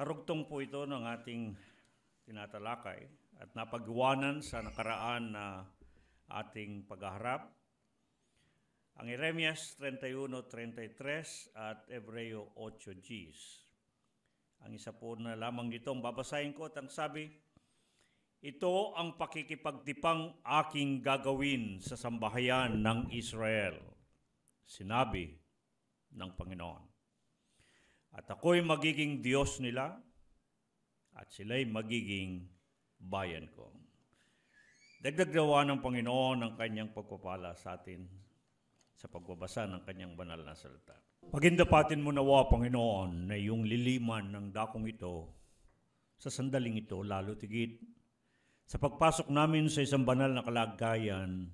Karugtong po ito ng ating tinatalakay at napagawanan sa nakaraan na ating paghaharap. Ang Jeremias 31:33 at Hebreo 8:10. Ang isa po na lamang dito ang babasahin ko at ang sabi, ito ang pakikipagtipang aking gagawin sa sambahayan ng Israel, sinabi ng Panginoon. At ako'y magiging Diyos nila at sila'y magiging bayan ko. Dagdag gawa ng Panginoon ang kanyang pagpapala sa atin sa pagbabasa ng kanyang banal na salita. Pagindapatin mo nawa, Panginoon, na iyong liliman ng dakong ito sa sandaling ito, lalo tigit sa pagpasok namin sa isang banal na kalagayan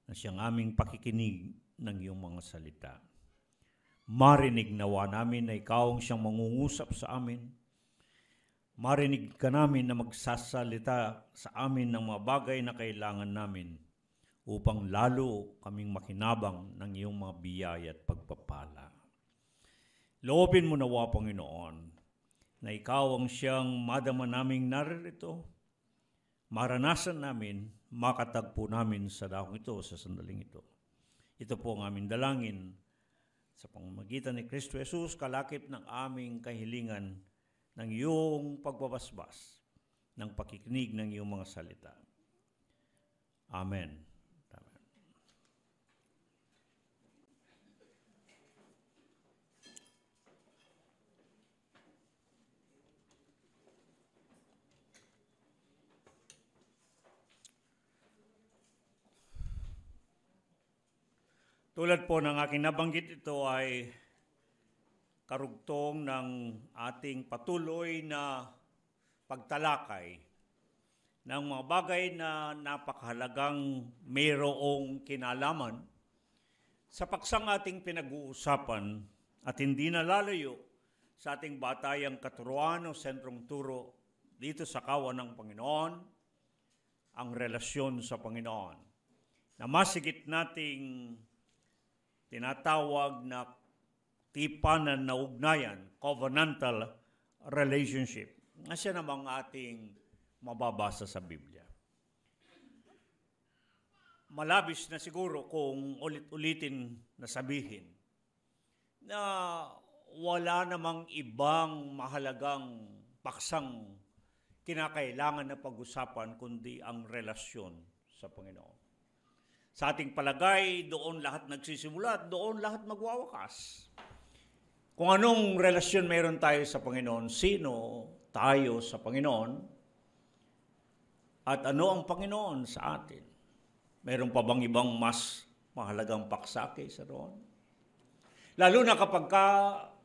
na siyang aming pakikinig ng iyong mga salita. Marinig nawa namin na ikaw ang siyang mangungusap sa amin. Marinig ka namin na magsasalita sa amin ng mga bagay na kailangan namin upang lalo kaming makinabang ng iyong mga biyaya at pagpapala. Loobin mo nawa, Panginoon, na ikaw ang siyang madama naming naririto, maranasan namin, makatagpo namin sa dakong ito, sa sandaling ito. Ito po ang aming dalangin sa pamamagitan ni Kristo Jesus, kalakip ng aming kahilingan ng iyong pagbabasbas, ng pakikinig ng iyong mga salita. Amen. Amen. Tulad po ng aking nabanggit, ito ay karugtong ng ating patuloy na pagtalakay ng mga bagay na napakahalagang mayroong kinalaman sa paksang ating pinag-uusapan at hindi nalalayo sa ating batayang katuruan o sentrong turo dito sa kawan ng Panginoon, ang relasyon sa Panginoon, na masigit nating tinatawag na tipanan na ugnayan, covenantal relationship, na siya namang ating mababasa sa Biblia. Malabis na siguro kung ulit-ulitin na sabihin na wala namang ibang mahalagang paksang kinakailangan na pag-usapan kundi ang relasyon sa Panginoon. Sa ating palagay, doon lahat nagsisimula at doon lahat magwawakas. Kung anong relasyon mayroon tayo sa Panginoon, sino tayo sa Panginoon, at ano ang Panginoon sa atin. Mayroon pa bang ibang mas mahalagang paksa kaysa roon? Lalo na kapag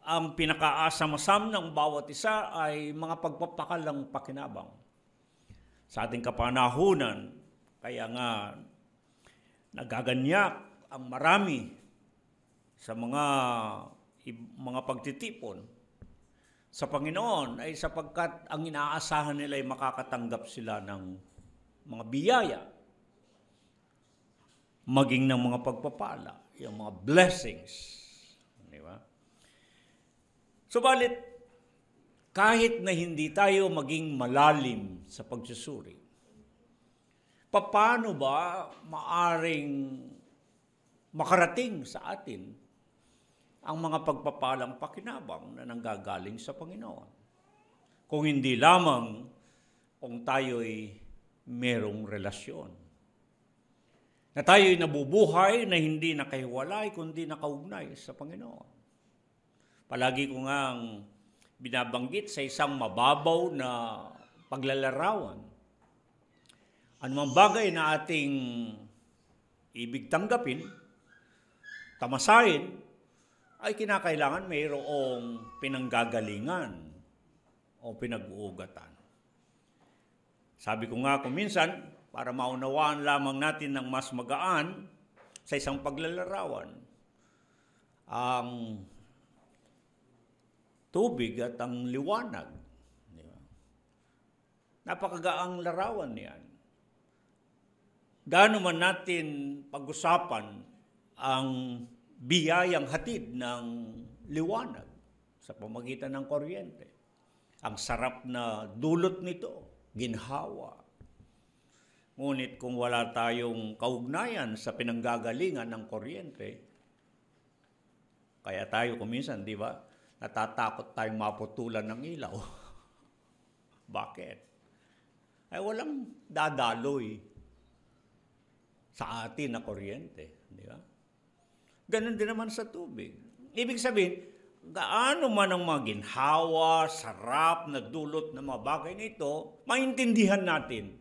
ang pinakaasam-asam ng bawat isa ay mga pagpapakalang pakinabang. Sa ating kapanahunan, kaya nga nagaganyak ang marami sa mga pagtitipon sa Panginoon ay sapagkat ang inaasahan nila ay makakatanggap sila ng mga biyaya, maging ng mga pagpapala, yung mga blessings. Di ba? Subalit, kahit na hindi tayo maging malalim sa pagsusuri, paano ba maaring makarating sa atin ang mga pagpapalang pakinabang na nanggagaling sa Panginoon? Kung hindi lamang kung tayo'y merong relasyon. Na tayo'y nabubuhay na hindi nakahiwalay kundi nakaugnay sa Panginoon. Palagi ko ngang binabanggit sa isang mababaw na paglalarawan. Anumang bagay na ating ibig tanggapin, tamasahin, ay kinakailangan mayroong pinanggagalingan o pinag-uugatan. Sabi ko nga kung minsan, para maunawaan lamang natin ng mas magaan sa isang paglalarawan, ang tubig at ang liwanag. Napakagaang larawan niyan. Gaano man natin pag-usapan ang biyayang hatid ng liwanag sa pamagitan ng kuryente. Ang sarap na dulot nito, ginhawa. Ngunit kung wala tayong kaugnayan sa pinanggagalingan ng kuryente, kaya tayo kuminsan, di ba, natatakot tayong maputulan ng ilaw. Bakit? Ay walang dadaloy sa atin na kuryente. Di ba? Ganon din naman sa tubig. Ibig sabihin, gaano man ang mga ginhawa, sarap na dulot ng mga bagay nito, maintindihan natin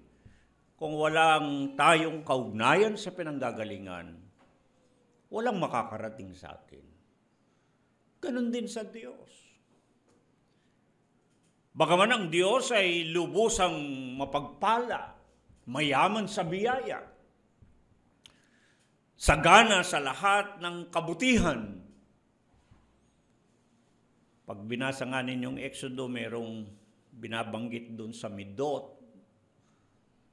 kung walang tayong kaugnayan sa pinanggagalingan, walang makakarating sa atin. Ganon din sa Diyos. Bagaman ang Diyos ay lubusang mapagpala, mayaman sa biyaya, sagana sa lahat ng kabutihan. Pag binasa nga ninyong Exodo, merong binabanggit doon sa Midot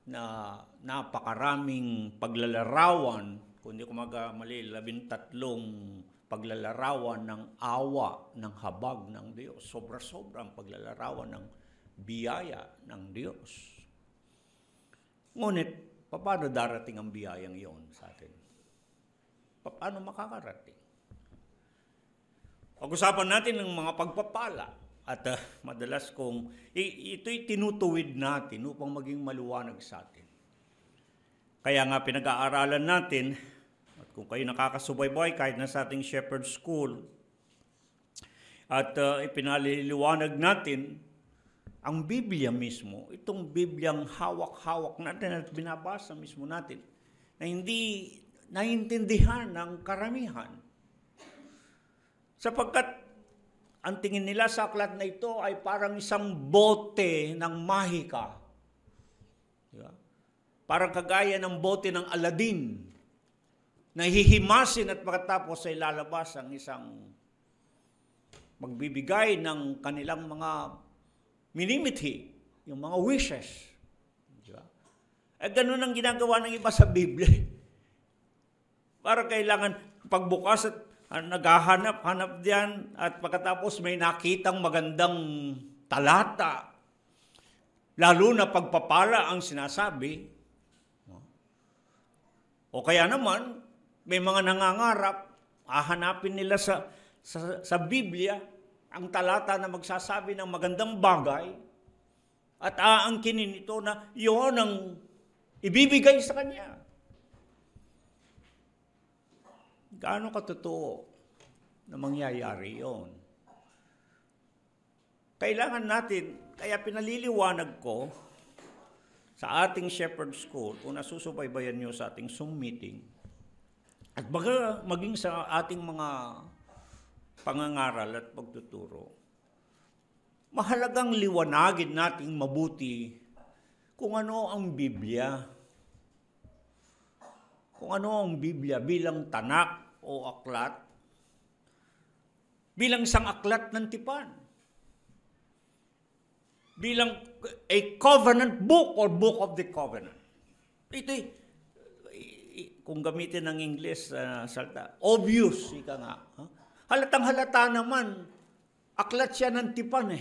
na napakaraming paglalarawan, kung hindi ko magamali, 13 paglalarawan ng awa, ng habag ng Diyos. Sobra-sobrang paglalarawan ng biyaya ng Diyos. Ngunit, paano darating ang biyayang iyon sa atin? Paano makakarating? Pag-usapan natin ng mga pagpapala at madalas kong ito'y tinutuwid natin upang maging maluwanag sa atin. Kaya nga pinag-aaralan natin, at kung kayo nakakasubaybay kahit na sa ating Shepherd School, at ipinaliliwanag natin ang Biblia mismo, itong Bibliang hawak-hawak natin at binabasa mismo natin, na hindi naiintindihan ng karamihan. Sapagkat ang tingin nila sa aklat na ito ay parang isang bote ng mahika. Diba? Parang kagaya ng bote ng Aladdin, na hihimasin at pagkatapos ay lalabas ang isang magbibigay ng kanilang mga minimithi, yung mga wishes. Diba? Ganun ang ginagawa ng iba sa Biblia. Para kailangan pagbukas at naghahanap-hanap diyan at pagkatapos may nakitang magandang talata, lalo na pagpapala ang sinasabi. O kaya naman, may mga nangangarap, hahanapin nila sa Biblia ang talata na magsasabi ng magandang bagay at aangkinin ito na iyon ang ibibigay sa kanya. Gaano katotoo na mangyayari yon? Kailangan natin, kaya pinaliliwanag ko sa ating Shepherd School, kung nasusubaybayan nyo sa ating Zoom meeting, at baga maging sa ating mga pangangaral at pagtuturo, mahalagang liwanagin nating mabuti kung ano ang Biblia. Kung ano ang Biblia bilang tanak o aklat, bilang isang aklat ng tipan, bilang a covenant book or book of the covenant. Ito kung gamitin ng English salta, obvious, ika nga. Halatang halata naman, aklat siya ng tipan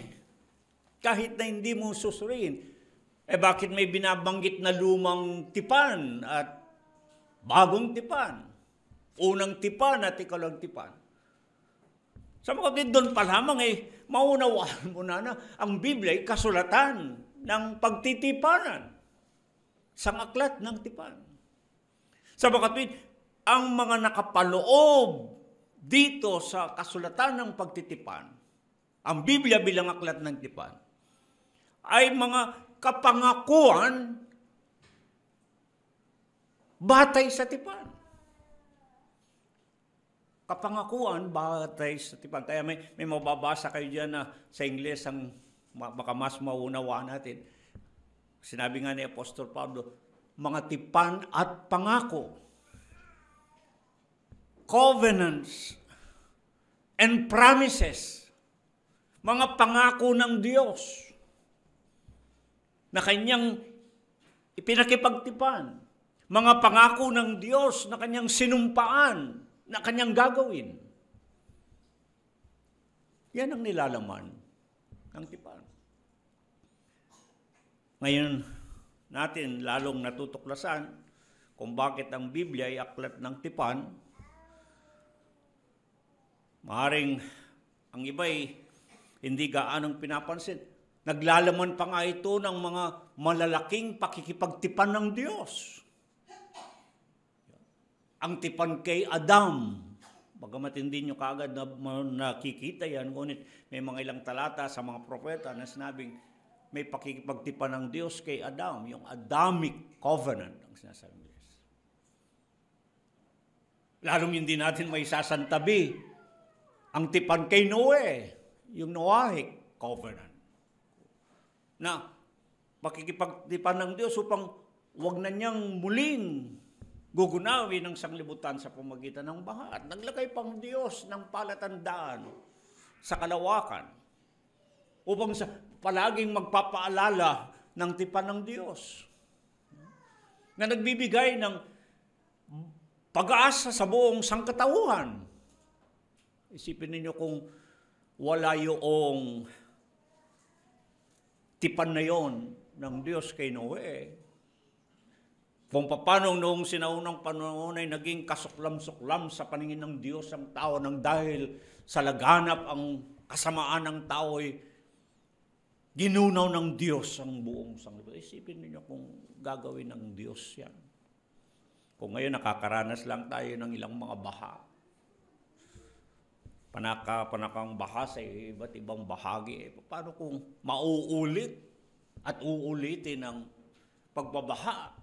kahit na hindi mo susuriin. Bakit may binabanggit na lumang tipan at bagong tipan? Unang tipan at ikalang tipan. Sa mga doon pa lamang maunawaan mo na ang Biblia ay kasulatan ng pagtitipanan. Isang aklat ng tipan. Sa mga ang mga nakapaloob dito sa kasulatan ng pagtitipan, ang Biblia bilang aklat ng tipan, ay mga kapangakuan batay sa tipan. Kapangakuan batay sa tipan. Kaya may mababasa kayo dyan na sa Ingles ang baka mas maunawaan natin. Sinabi nga ni Apostol Pablo, mga tipan at pangako, covenants and promises, mga pangako ng Diyos na kanyang ipinakipagtipan, mga pangako ng Diyos na kanyang sinumpaan, na kanyang gagawin. Yan ang nilalaman ng tipan. Ngayon natin lalong natutuklasan kung bakit ang Biblia ay aklat ng tipan. Maaring ang iba'y hindi gaanong pinapansin. Naglalaman pa nga ito ng mga malalaking pakikipagtipan ng Diyos. Ang tipan kay Adam. Bagamat hindi nyo kaagad na nakikita yan, ngunit may mga ilang talata sa mga propeta na sinabing may pakikipagtipan ng Diyos kay Adam, yung Adamic Covenant ang sinasabi ng Diyos. Lalong hindi natin may sasantabi ang tipan kay Noe, yung Noahic Covenant, na pakikipagtipan ng Diyos upang wag na niyang muling gugunawin ang sanglibutan sa pamagitan ng baha. At naglagay pang Diyos ng palatandaan sa kalawakan upang palaging magpapaalala ng tipan ng Diyos na nagbibigay ng pag-asa sa buong sangkatauhan. Isipin ninyo kung wala yung tipan na yon ng Diyos kay Noe, kung paano noong sinaunang panahon ay naging kasuklam-suklam sa paningin ng Diyos ang tao nang dahil sa laganap ang kasamaan ng tao ay ginunaw ng Diyos ang buong sanglibutan. Isipin niyo kung gagawin ng Diyos yan. Kung ngayon nakakaranas lang tayo ng ilang mga baha, panakang baha sa iba't ibang bahagi, paano kung mauulit at uulitin ang pagbabaha,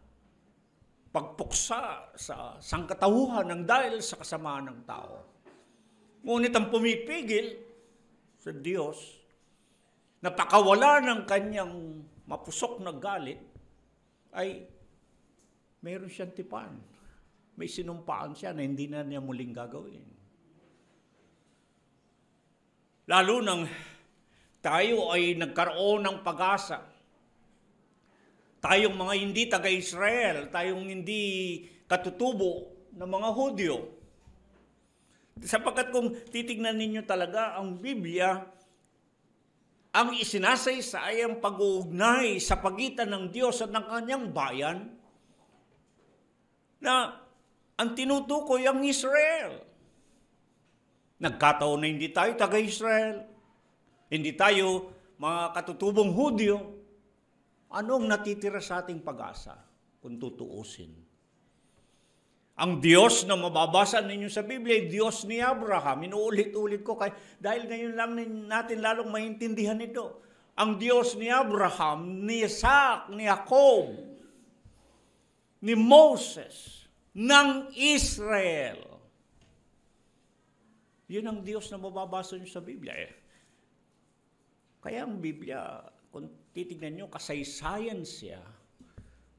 pagpuksa sa sangkatauhan ng dahil sa kasamaan ng tao? Ngunit ang pumipigil sa Diyos na pakawala ng kanyang mapusok na galit ay mayroon siyang tipan. May sinumpaan siya na hindi na niya muling gagawin. Lalo nang tayo ay nagkaroon ng pag-asa. Tayong mga hindi taga-Israel, tayong hindi katutubo ng mga Hudyo. Sapagkat kung titignan ninyo talaga ang Biblia, ang isinasaysay ang pag-uugnay sa pagitan ng Diyos at ng kanyang bayan na ang tinutukoy ang Israel. Nagkataon na hindi tayo taga-Israel, hindi tayo mga katutubong Hudyo. Anong natitira sa ating pag-asa kung tutuusin? Ang Diyos na mababasa ninyo sa Biblia ay Diyos ni Abraham. Inuulit-ulit ko dahil ngayon lang natin lalong maintindihan ito. Ang Diyos ni Abraham, ni Isaac, ni Jacob, ni Moses, ng Israel. Yun ang Diyos na mababasa nyo sa Biblia. Kaya ang Biblia, kung titignan nyo, kasaysayan siya.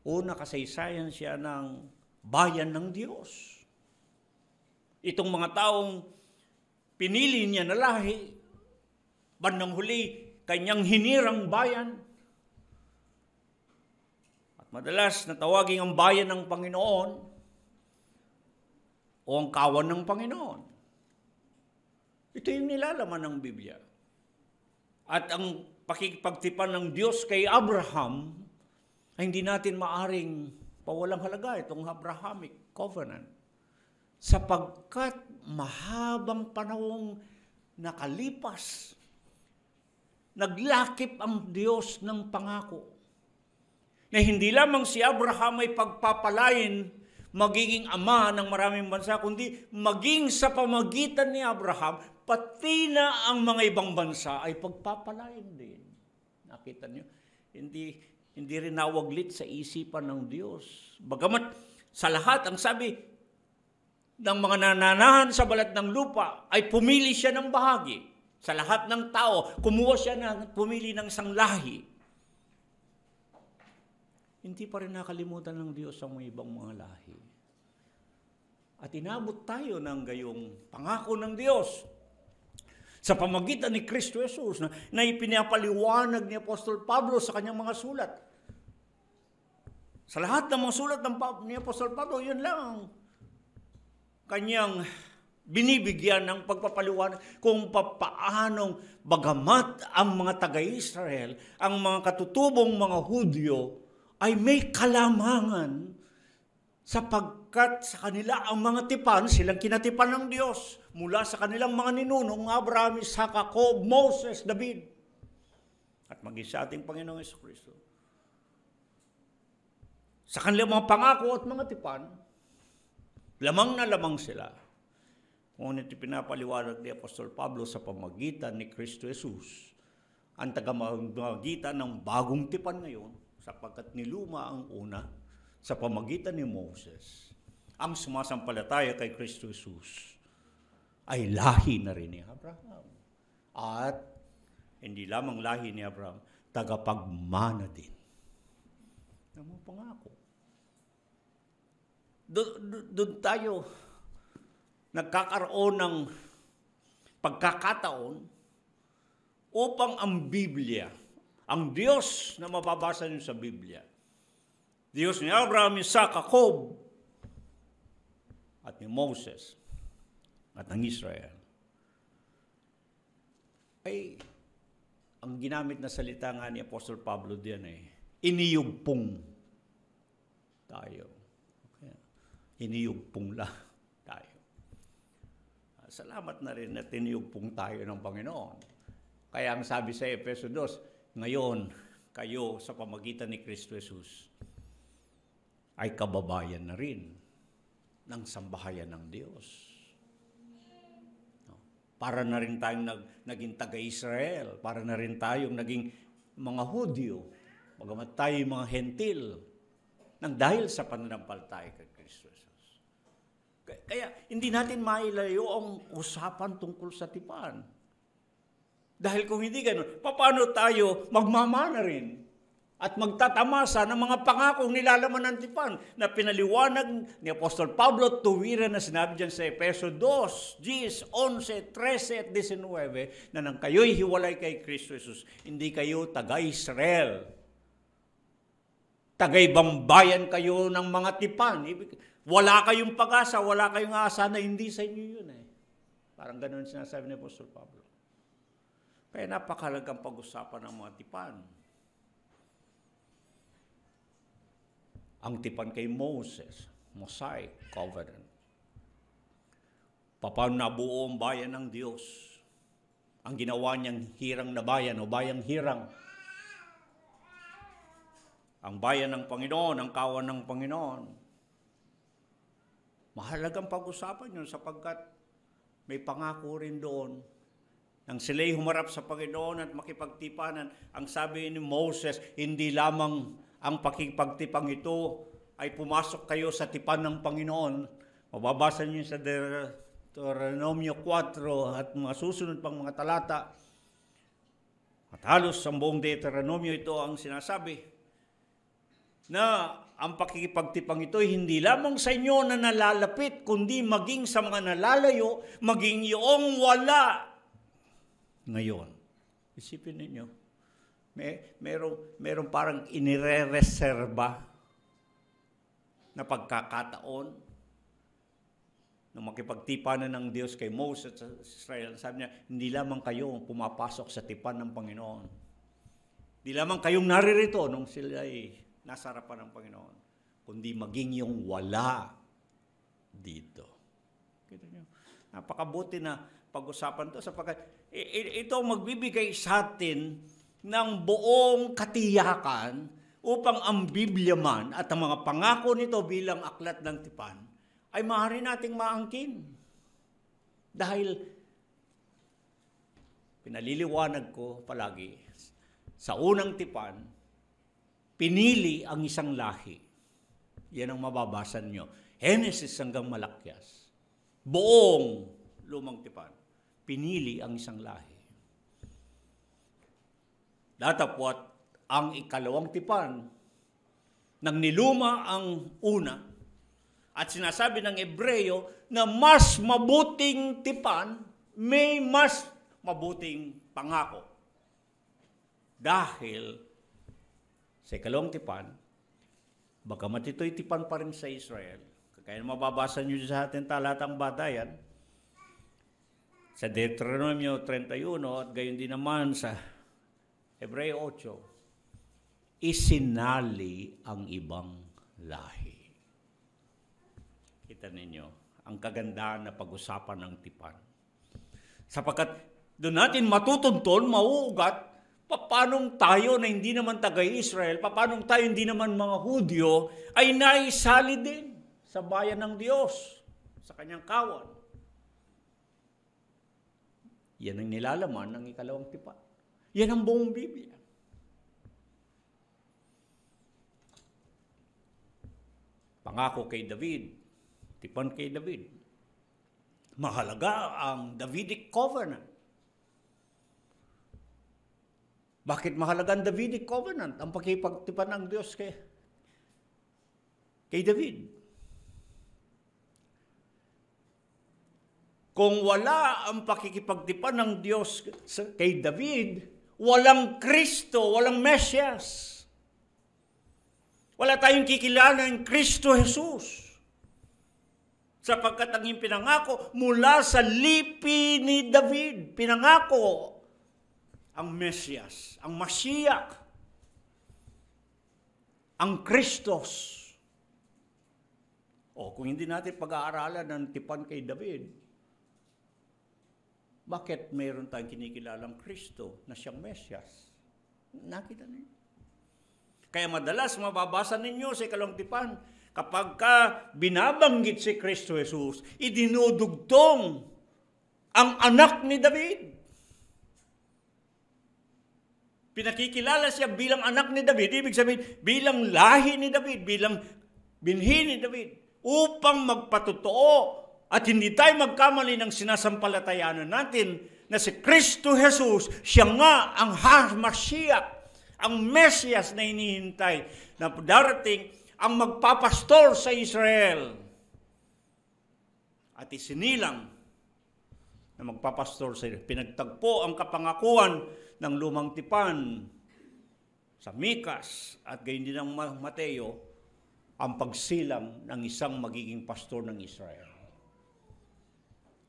Una, kasaysayan siya ng bayan ng Diyos. Itong mga taong pinili niya na lahi, bandang huli, kanyang hinirang bayan. At madalas natawagin ang bayan ng Panginoon o ang kawan ng Panginoon. Ito yung nilalaman ng Biblia. At ang pakikipagtipan ng Diyos kay Abraham ay hindi natin maaring pawalang halaga itong Abrahamic Covenant. Sapagkat mahabang panahong nakalipas, naglakip ang Diyos ng pangako na hindi lamang si Abraham ay pagpapalain magiging ama ng maraming bansa, kundi maging sa pamagitan ni Abraham, pati na ang mga ibang bansa ay pagpapalain din. Nakita niyo? Hindi rin nawaglit sa isipan ng Diyos. Bagamat sa lahat, ang sabi ng mga nananahan sa balat ng lupa ay pumili siya ng bahagi. Sa lahat ng tao, pumili ng isang lahi. Hindi pa rin nakalimutan ng Diyos ang mga ibang mga lahi. At inabot tayo ng gayong pangako ng Diyos sa pamagitan ni Kristo Jesus na ipinapaliwanag ni Apostol Pablo sa kanyang mga sulat. Sa lahat ng mga sulat ni Apostol Pablo, yun lang ang kanyang binibigyan ng pagpapaliwanag kung papaanong bagamat ang mga taga-Israel, ang mga katutubong mga Hudyo, ay may kalamangan sapagkat sa kanila ang mga tipan, silang kinatipan ng Diyos mula sa kanilang mga ninunong, Abraham, Isaac, Jacob, Moses, David, at maging sa ating Panginoong Jesucristo. Sa kanilang mga pangako at mga tipan, lamang na lamang sila. Ngunit pinapaliwanag ni Apostol Pablo sa pamagitan ni Kristo Jesus, ang tagamagitan ng bagong tipan ngayon, sapagkat niluma ang una sa pamagitan ni Moses. Ang sumasampalataya kay Kristo Jesus ay lahi na rin ni Abraham. At hindi lamang lahi ni Abraham, tagapagmana din ng mga pangako. Doon tayo nagkakaroon ng pagkakataon upang ang Biblia, ang Diyos na mababasa niyo sa Biblia, Diyos ni Abraham, Isaac, Jacob, at ni Moses, at ng Israel, ay ang ginamit na salita nga ni Apostol Pablo diyan ay iniyugpong tayo. Okay. Iniyugpong lang tayo. Salamat na rin na tiniyugpong tayo ng Panginoon. Kaya ang sabi sa Efeso 2, ngayon kayo sa pamagitan ni Kristo Jesus ay kababayan na rin ng sambahayan ng Diyos. Para na rin tayong naging taga-Israel, para na rin tayong naging mga Hudyo, bagamat tayo mga Hentil, nang dahil sa pananampalataya kay Kristo Jesus. Kaya hindi natin mailayo ang usapan tungkol sa tipan. Dahil kung hindi ganun, paano tayo magmamana rin at magtatamasa ng mga pangakong nilalaman ng tipan na pinaliwanag ni Apostol Pablo tuwiran na sinabi dyan sa Efeso 2, 10, 11, 13 at 19 na nang kayo'y hiwalay kay Kristo Jesus, hindi kayo taga-Israel. Taga-ibang bayan kayo ng mga tipan. Wala kayong pag-asa, wala kayong asa na hindi sa inyo yun eh. Parang ganun sinasabi ni Apostol Pablo. Kaya napakahalagang pag-usapan ng mga tipan. Ang tipan kay Moses, Mosaic Covenant. Paano nabuo ang bayan ng Diyos? Ang ginawa niyang hirang na bayan o bayang hirang. Ang bayan ng Panginoon, ang kawan ng Panginoon. Mahalagang pag-usapan yun sapagkat may pangako rin doon. Nang sila'y humarap sa Panginoon at makipagtipanan, ang sabi ni Moses, hindi lamang ang pakipagtipang ito ay pumasok kayo sa tipan ng Panginoon. Mababasa niyo sa Deuteronomio 4 at mga susunod pang mga talata. At halos sa buong Deuteronomio ito ang sinasabi na ang pakikipagtipang ito ay hindi lamang sa inyo na nalalapit, kundi maging sa mga nalalayo, maging iyong wala. Ngayon, isipin ninyo, merong parang inire-reserba na pagkakataon na makipagtipanan ng Diyos kay Moses at Israel. Sabi niya, hindi lamang kayo pumapasok sa tipan ng Panginoon. Hindi lamang kayong naririto nung sila ay nasa harapan ng Panginoon, kundi maging yung wala dito. Kita niyo, napakabuti na pag-usapan ito sapagkat ito magbibigay sa atin ng buong katiyakan upang ang Biblia man at ang mga pangako nito bilang aklat ng tipan ay maaari nating maangkin. Dahil pinaliliwanag ko palagi, sa unang tipan, pinili ang isang lahi. Yan ang mababasan nyo. Genesis hanggang Malakyas. Buong lumang tipan. Pinili ang isang lahi. Datapwat ang ikalawang tipan nang niluma ang una at sinasabi ng Ebreyo na mas mabuting tipan may mas mabuting pangako. Dahil sa ikalawang tipan, bagamat ito'y tipan pa rin sa Israel, kaya mababasa nyo sa ating talatang batayan, Sa Deuteronomio 31 at gayon din naman sa Hebreo 8, isinali ang ibang lahi. Kita ninyo, ang kagandahan na pag-usapan ng tipan. Sapagkat doon natin matutuntun, mauugat, paano tayo na hindi naman taga-Israel, paano tayo hindi naman mga Hudyo, ay naisali din sa bayan ng Diyos, sa kanyang kawan. Yan ang nilalaman ng ikalawang tipan. Yan ang buong Biblia. Pangako kay David, tipan kay David. Mahalaga ang Davidic Covenant. Bakit mahalaga ang Davidic Covenant? Ang pagkipagtipan ng Diyos kay David. Kung wala ang pakikipagtipan ng Diyos kay David, walang Kristo, walang Mesyas. Wala tayong kikilala ng Kristo Jesus. Sapagkat ang pinangako mula sa lipi ni David, pinangako ang Mesyas, ang Mashiach, ang Kristos. O kung hindi natin pag-aaralan ng tipan kay David, bakit mayroon tayong kinikilalang Kristo na siyang Mesyas? Nakita niyo. Kaya madalas mababasa ninyo sa ikalawang tipan, kapag binabanggit si Kristo Jesus, idinudugtong ang anak ni David. Pinakikilala siya bilang anak ni David, ibig sabihin bilang lahi ni David, bilang binhi ni David, upang magpatotoo at hindi tayo magkamali ng sinasampalatayanan natin na si Kristo Jesus, siya nga ang Mashiach, ang Mesyas na hinihintay, na darating ang magpapastor sa Israel. At isinilang na magpapastor sa Israel. Pinagtagpo ang kapangakuan ng lumang tipan sa Mikas at gayon din ng Mateo, ang pagsilang ng isang magiging pastor ng Israel.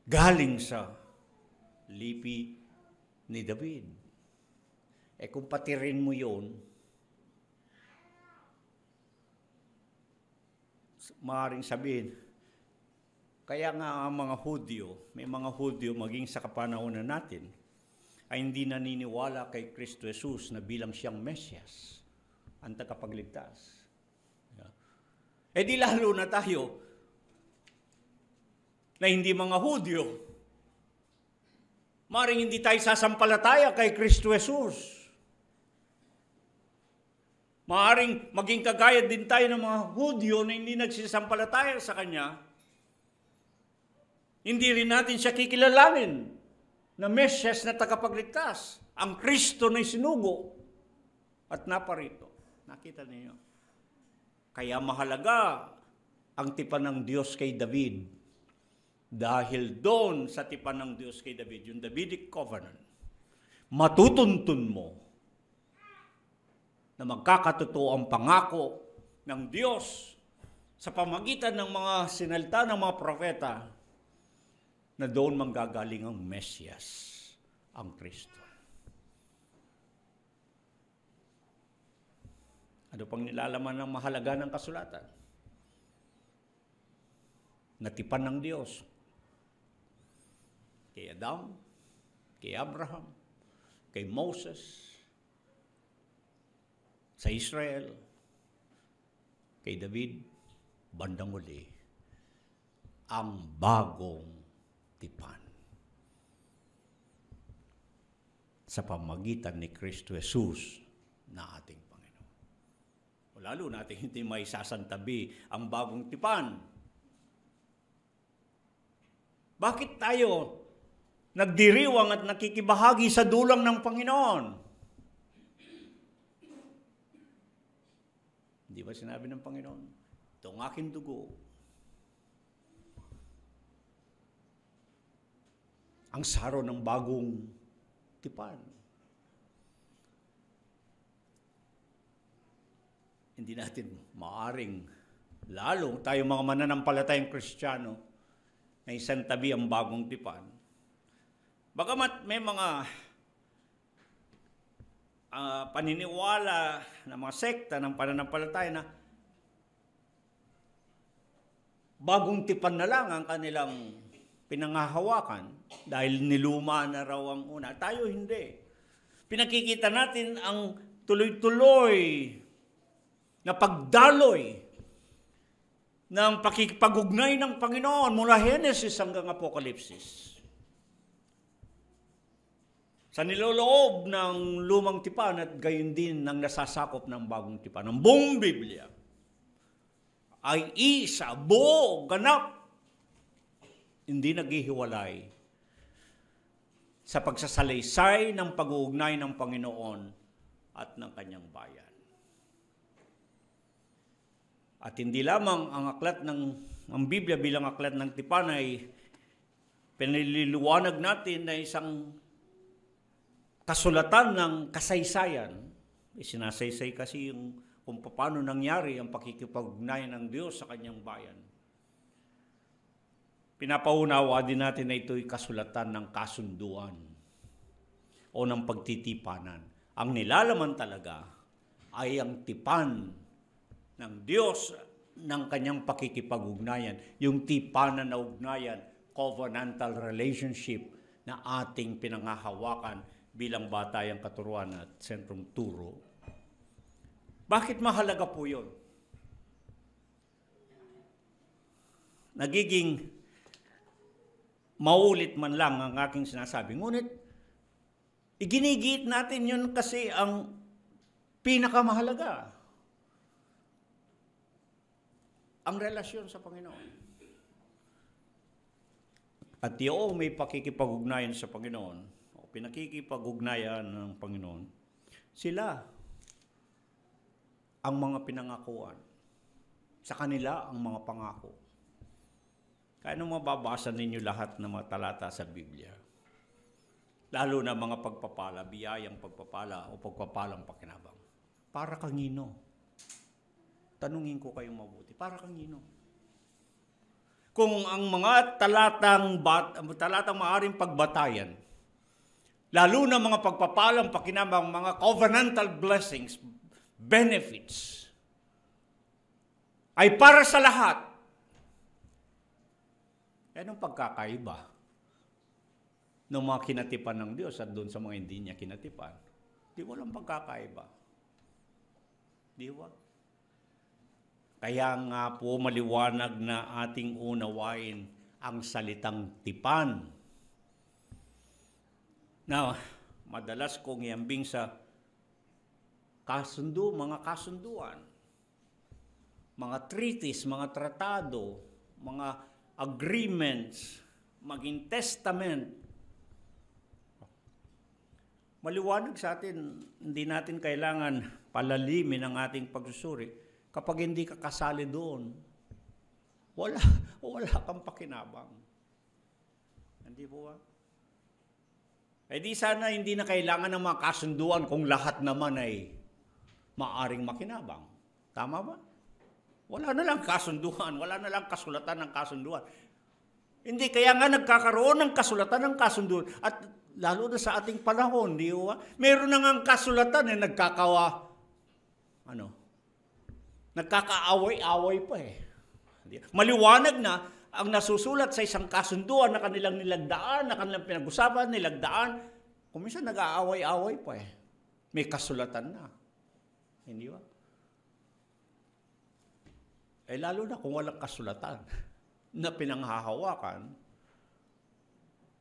Galing sa lipi ni David. Kung patirin mo yun, maaaring sabihin, kaya nga ang mga Hudyo, may mga Hudyo maging sa kapanahonan natin, ay hindi naniniwala kay Kristo Jesus na bilang siyang Mesyas, ang tagapagligtas. Di lalo na tayo, na hindi mga Hudyo, maaaring hindi tayo sasampalataya kay Kristo Jesus. Maaaring maging kagaya din tayo ng mga Hudyo na hindi nagsisampalataya sa Kanya. Hindi rin natin siya kikilalanin na Mesyas na tagapagligtas, ang Kristo na isinugo at naparito. Nakita niyo? Kaya mahalaga ang tipan ng Diyos kay David. Dahil doon sa tipan ng Diyos kay David, yung Davidic Covenant, matutuntun mo na magkakatotoo ang pangako ng Diyos sa pamagitan ng mga sinalita ng mga propeta na doon manggagaling ang Mesyas, ang Kristo. Ano pang nilalaman ng mahalaga ng kasulatan? Natipan ng Diyos kay Adam, kay Abraham, kay Moses, sa Israel, kay David, bandang uli, ang bagong tipan sa pamagitan ni Kristo Jesus na ating Panginoon. O lalo natin hindi may sasantabi ang bagong tipan. Bakit tayo nagdiriwang at nakikibahagi sa dulang ng Panginoon? Di ba sinabi ng Panginoon, ito ang aking dugo. Ang saro ng bagong tipan. Hindi natin maaring, lalo tayo mga mananampalatayang Kristiyano, na isang tabi ang bagong tipan. Bagamat may mga paniniwala ng mga sekta ng pananampalataya na bagong tipan na lang ang kanilang pinangahawakan dahil niluma na raw ang una. Tayo hindi. Pinakikita natin ang tuloy-tuloy na pagdaloy ng pakikipag-ugnay ng Panginoon mula Genesis hanggang Apokalipsis. Sa niloloob ng lumang tipan at gayon din ng nasasakop ng bagong tipan. Ang buong Biblia ay isa, buo, ganap. Hindi naghihiwalay sa pagsasalaysay ng pag-uugnay ng Panginoon at ng kanyang bayan. At hindi lamang ang aklat ang Biblia bilang aklat ng tipan ay pinililiwanag natin na isang kasulatan ng kasaysayan. Isinasaysay kasi kung paano nangyari ang pakikipag-ugnayan ng Diyos sa kanyang bayan. Pinapaunawa din natin na ito'y kasulatan ng kasunduan o ng pagtitipanan. Ang nilalaman talaga ay ang tipan ng Diyos ng kanyang pakikipag-ugnayan, yung tipanan na ugnayan, covenantal relationship na ating pinangahawakan bilang batayang katuruan at sentrong turo. Bakit mahalaga po yun? Nagiging maulit man lang ang aking sinasabi. Ngunit, iginigiit natin yun kasi ang pinakamahalaga. Ang relasyon sa Panginoon. At yung may pakikipag-ugnayan sa Panginoon, o pinakikipag-ugnayan ng Panginoon, sila ang mga pinangakuan. Sa kanila ang mga pangako. Kaya nung mababasa ninyo lahat ng mga talata sa Biblia, lalo na mga pagpapala, biyayang pagpapala o pagpapalang pakinabang, para kanino? Tanungin ko kayong mabuti, para kanino? Kung ang mga talatang maaring pagbatayan, lalo na mga pagpapalang pakinabang, mga covenantal blessings, benefits, ay para sa lahat. Anong pagkakaiba ng mga kinatipan ng Diyos at doon sa mga hindi niya kinatipan? Di walang pagkakaiba. Di ba? Kaya nga po maliwanag na ating unawain ang salitang tipan. Na madalas kong iambing sa mga kasunduan, mga treaties, mga tratado, mga agreements, maging testament. Maliwanag sa atin, hindi natin kailangan palalimin ang ating pagsusuri. Kapag hindi ka kasali doon, wala kang pakinabang. Hindi po ba? Eh di sana hindi na kailangan ng mga kasunduan kung lahat naman ay maaring makinabang. Tama ba? Wala na lang kasunduan, wala na lang kasulatan ng kasunduan. Hindi, kaya nga nagkakaroon ng kasulatan ng kasunduan. At lalo na sa ating panahon, di ba? Meron na nga kasulatan nagkakaaway-away pa eh. Maliwanag na ang nasusulat sa isang kasunduan na kanilang nilagdaan, na kanilang pinag-usapan, nilagdaan, kung minsan nag-aaway-away pa eh. May kasulatan na. Hindi ba? Eh lalo na kung walang kasulatan na pinanghahawakan,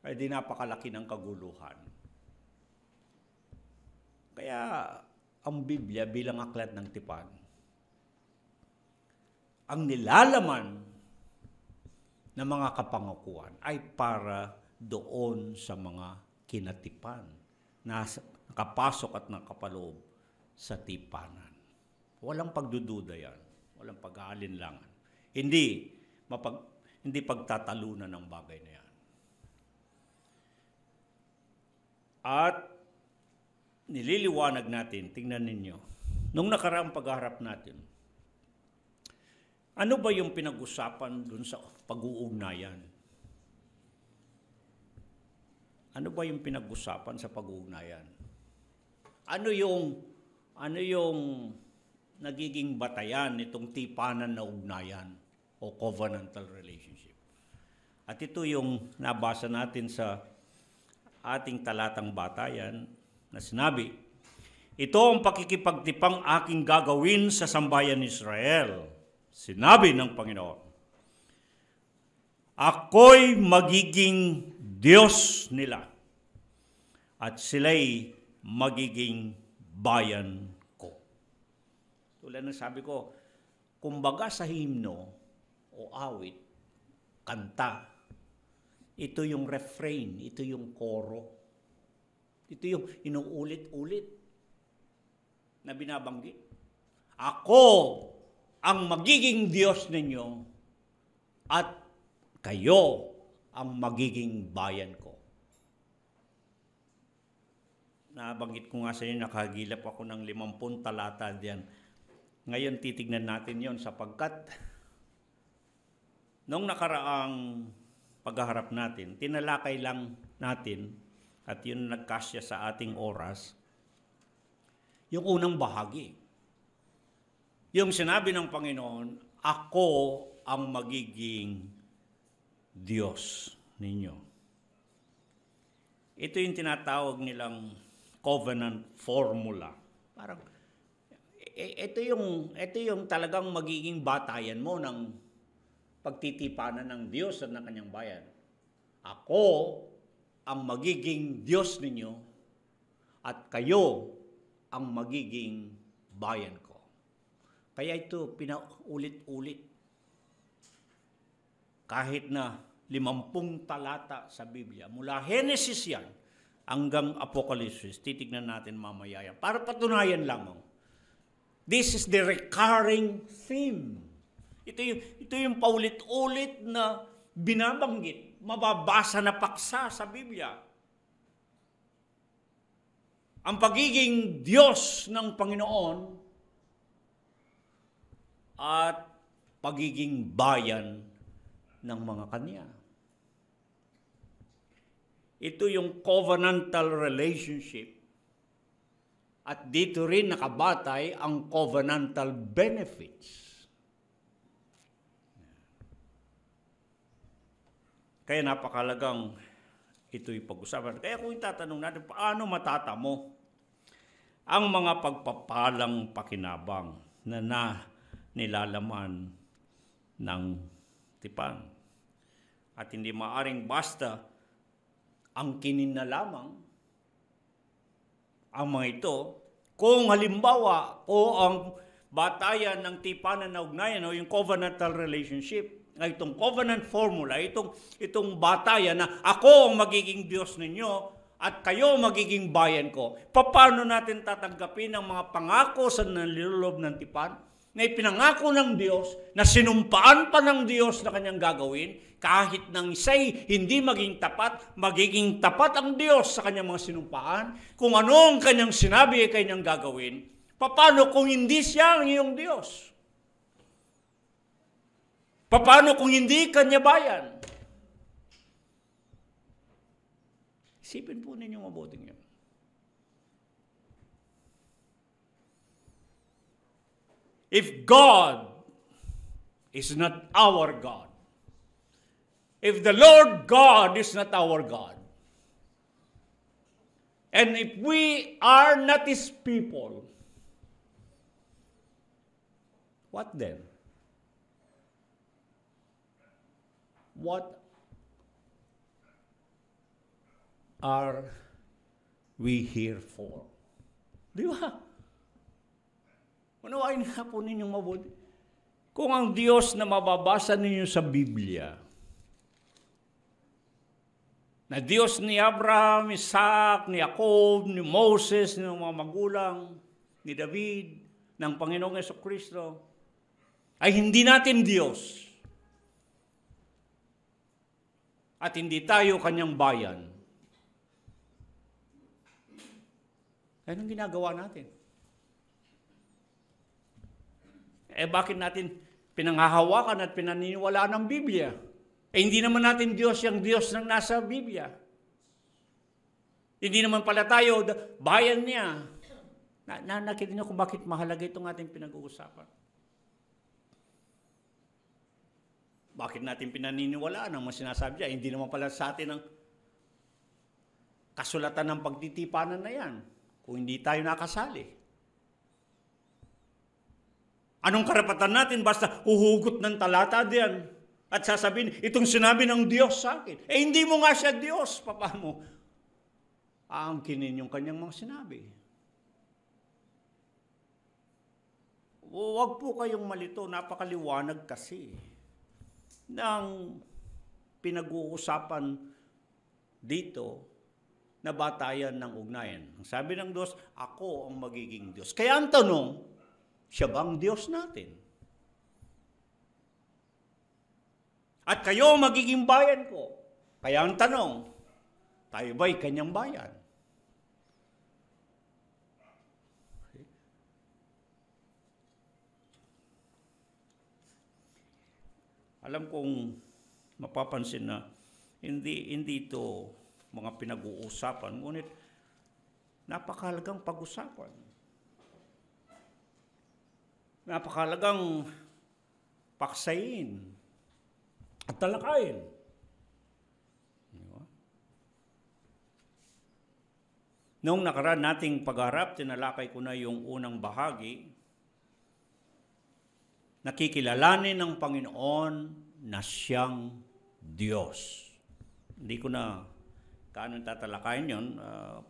ay di napakalaki ng kaguluhan. Kaya ang Biblia bilang aklat ng tipan, ang nilalaman ng mga kapangakuan ay para doon sa mga kinatipan na nakapasok at nakapaloob sa tipanan. Walang pagdududa yan. Walang pag-aalinlangan. Hindi pagtatalunan ng bagay na yan. At nililiwanag natin, tingnan ninyo, nung nakaraang pagharap natin, ano ba yung pinag-usapan dun sa pag-uugnayan? ano ba yung pinag-usapan sa pag-uugnayan? Ano yung nagiging batayan nitong tipanan na ugnayan o covenantal relationship? At ito yung nabasa natin sa ating talatang batayan na sinabi, ito ang pakikipagtipang aking gagawin sa sambayan ni Israel. Sinabi ng Panginoon, ako'y magiging Diyos nila at sila'y magiging bayan ko. Tulad ng sabi ko, kumbaga sa himno o awit, kanta, ito yung refrain, ito yung koro, ito yung inuulit-ulit na binabanggit. Ako ang magiging Diyos ninyo at kayo ang magiging bayan ko. Nabanggit ko nga sa inyo, nakahagilap ako ng 50 talata diyan. Ngayon titignan natin yon sapagkat noong nakaraang paghaharap natin, tinalakay lang natin at yun nagkasya sa ating oras, yung unang bahagi. Yung sinabi ng Panginoon, ako ang magiging Diyos ninyo. Ito yung tinatawag nilang covenant formula. Parang ito yung talagang magiging batayan mo ng pagtitipanan ng Diyos at ng kanyang bayan. Ako ang magiging Diyos ninyo at kayo ang magiging bayan ko. Kaya ito pinaulit-ulit. Kahit na 50 talata sa Biblia, mula Genesis yan hanggang Apocalypse, titignan natin mamaya yan. Para patunayan lamang. This is the recurring theme. Ito yung paulit-ulit na binabanggit, mababasa na paksa sa Biblia. Ang pagiging Diyos ng Panginoon at pagiging bayan ng mga kanya. Ito yung covenantal relationship at dito rin nakabatay ang covenantal benefits. Kaya napakalagang ito'y pag-usapan. Kaya kung itatanong natin, paano matatamo ang mga pagpapalang pakinabang na nilalaman ng tipan? At hindi maaring basta ang kinin na lamang ang mga ito. Kung halimbawa, o ang batayan ng tipanan na ugnayan o yung covenantal relationship, itong covenant formula, itong batayan na ako ang magiging Diyos ninyo at kayo magiging bayan ko. Paano natin tatanggapin ang mga pangako sa nilolob ng tipan na ipinangako ng Diyos, na sinumpaan pa ng Diyos na kanyang gagawin, kahit nang isa'y hindi maging tapat ang Diyos sa kanyang mga sinumpaan, kung ano ang kanyang sinabi ay kanyang gagawin, paano kung hindi siya ang iyong Diyos? Paano kung hindi kanya bayan? Isipin po ninyo mabuting yan. If God is not our God, if the Lord God is not our God, and if we are not His people, what then? What are we here for? Di ba? Unawain nga po ninyong mabuti. Kung ang Diyos na mababasa ninyo sa Biblia, na Diyos ni Abraham, Isaac, ni Jacob, ni Moses, ni mga magulang, ni David, ng Panginoong Jesucristo, ay hindi natin Diyos. At hindi tayo kanyang bayan. Anong ginagawa natin? Bakit natin pinanghahawakan at pinaniniwalaan ng Biblia? Hindi naman natin Diyos yung Diyos ng nasa Biblia. Hindi naman pala tayo, bayan niya. Nakita niyo kung bakit mahalaga itong ating pinag-uusapan. Bakit natin pinaniniwalaan ang mga sinasabi niya? Hindi naman pala sa atin ang kasulatan ng pagtitipanan na yan kung hindi tayo nakasali. Anong karapatan natin basta huhugot ng talata diyan at sasabihin, itong sinabi ng Diyos sa akin. Hindi mo nga siya Diyos. Paano aangkinin yung kanyang mga sinabi? Huwag po kayong malito. Napakaliwanag kasi ng pinag-uusapan dito na batayan ng ugnayan. Ang sabi ng Diyos, ako ang magiging Diyos. Kaya ang tanong, siya ba ang Diyos natin? At kayo ang magiging bayan ko. Kaya ang tanong, tayo ba'y kanyang bayan? Alam kong mapapansin na hindi ito mga pinag-uusapan, ngunit napakahalagang pag-usapan. Napakahalagang paksayin at talakayin. Noong nakaraan nating pagharap, tinalakay ko na yung unang bahagi. Nakikilalanin ng Panginoon na siyang Diyos. Hindi ko na kaano tatalakayin yun.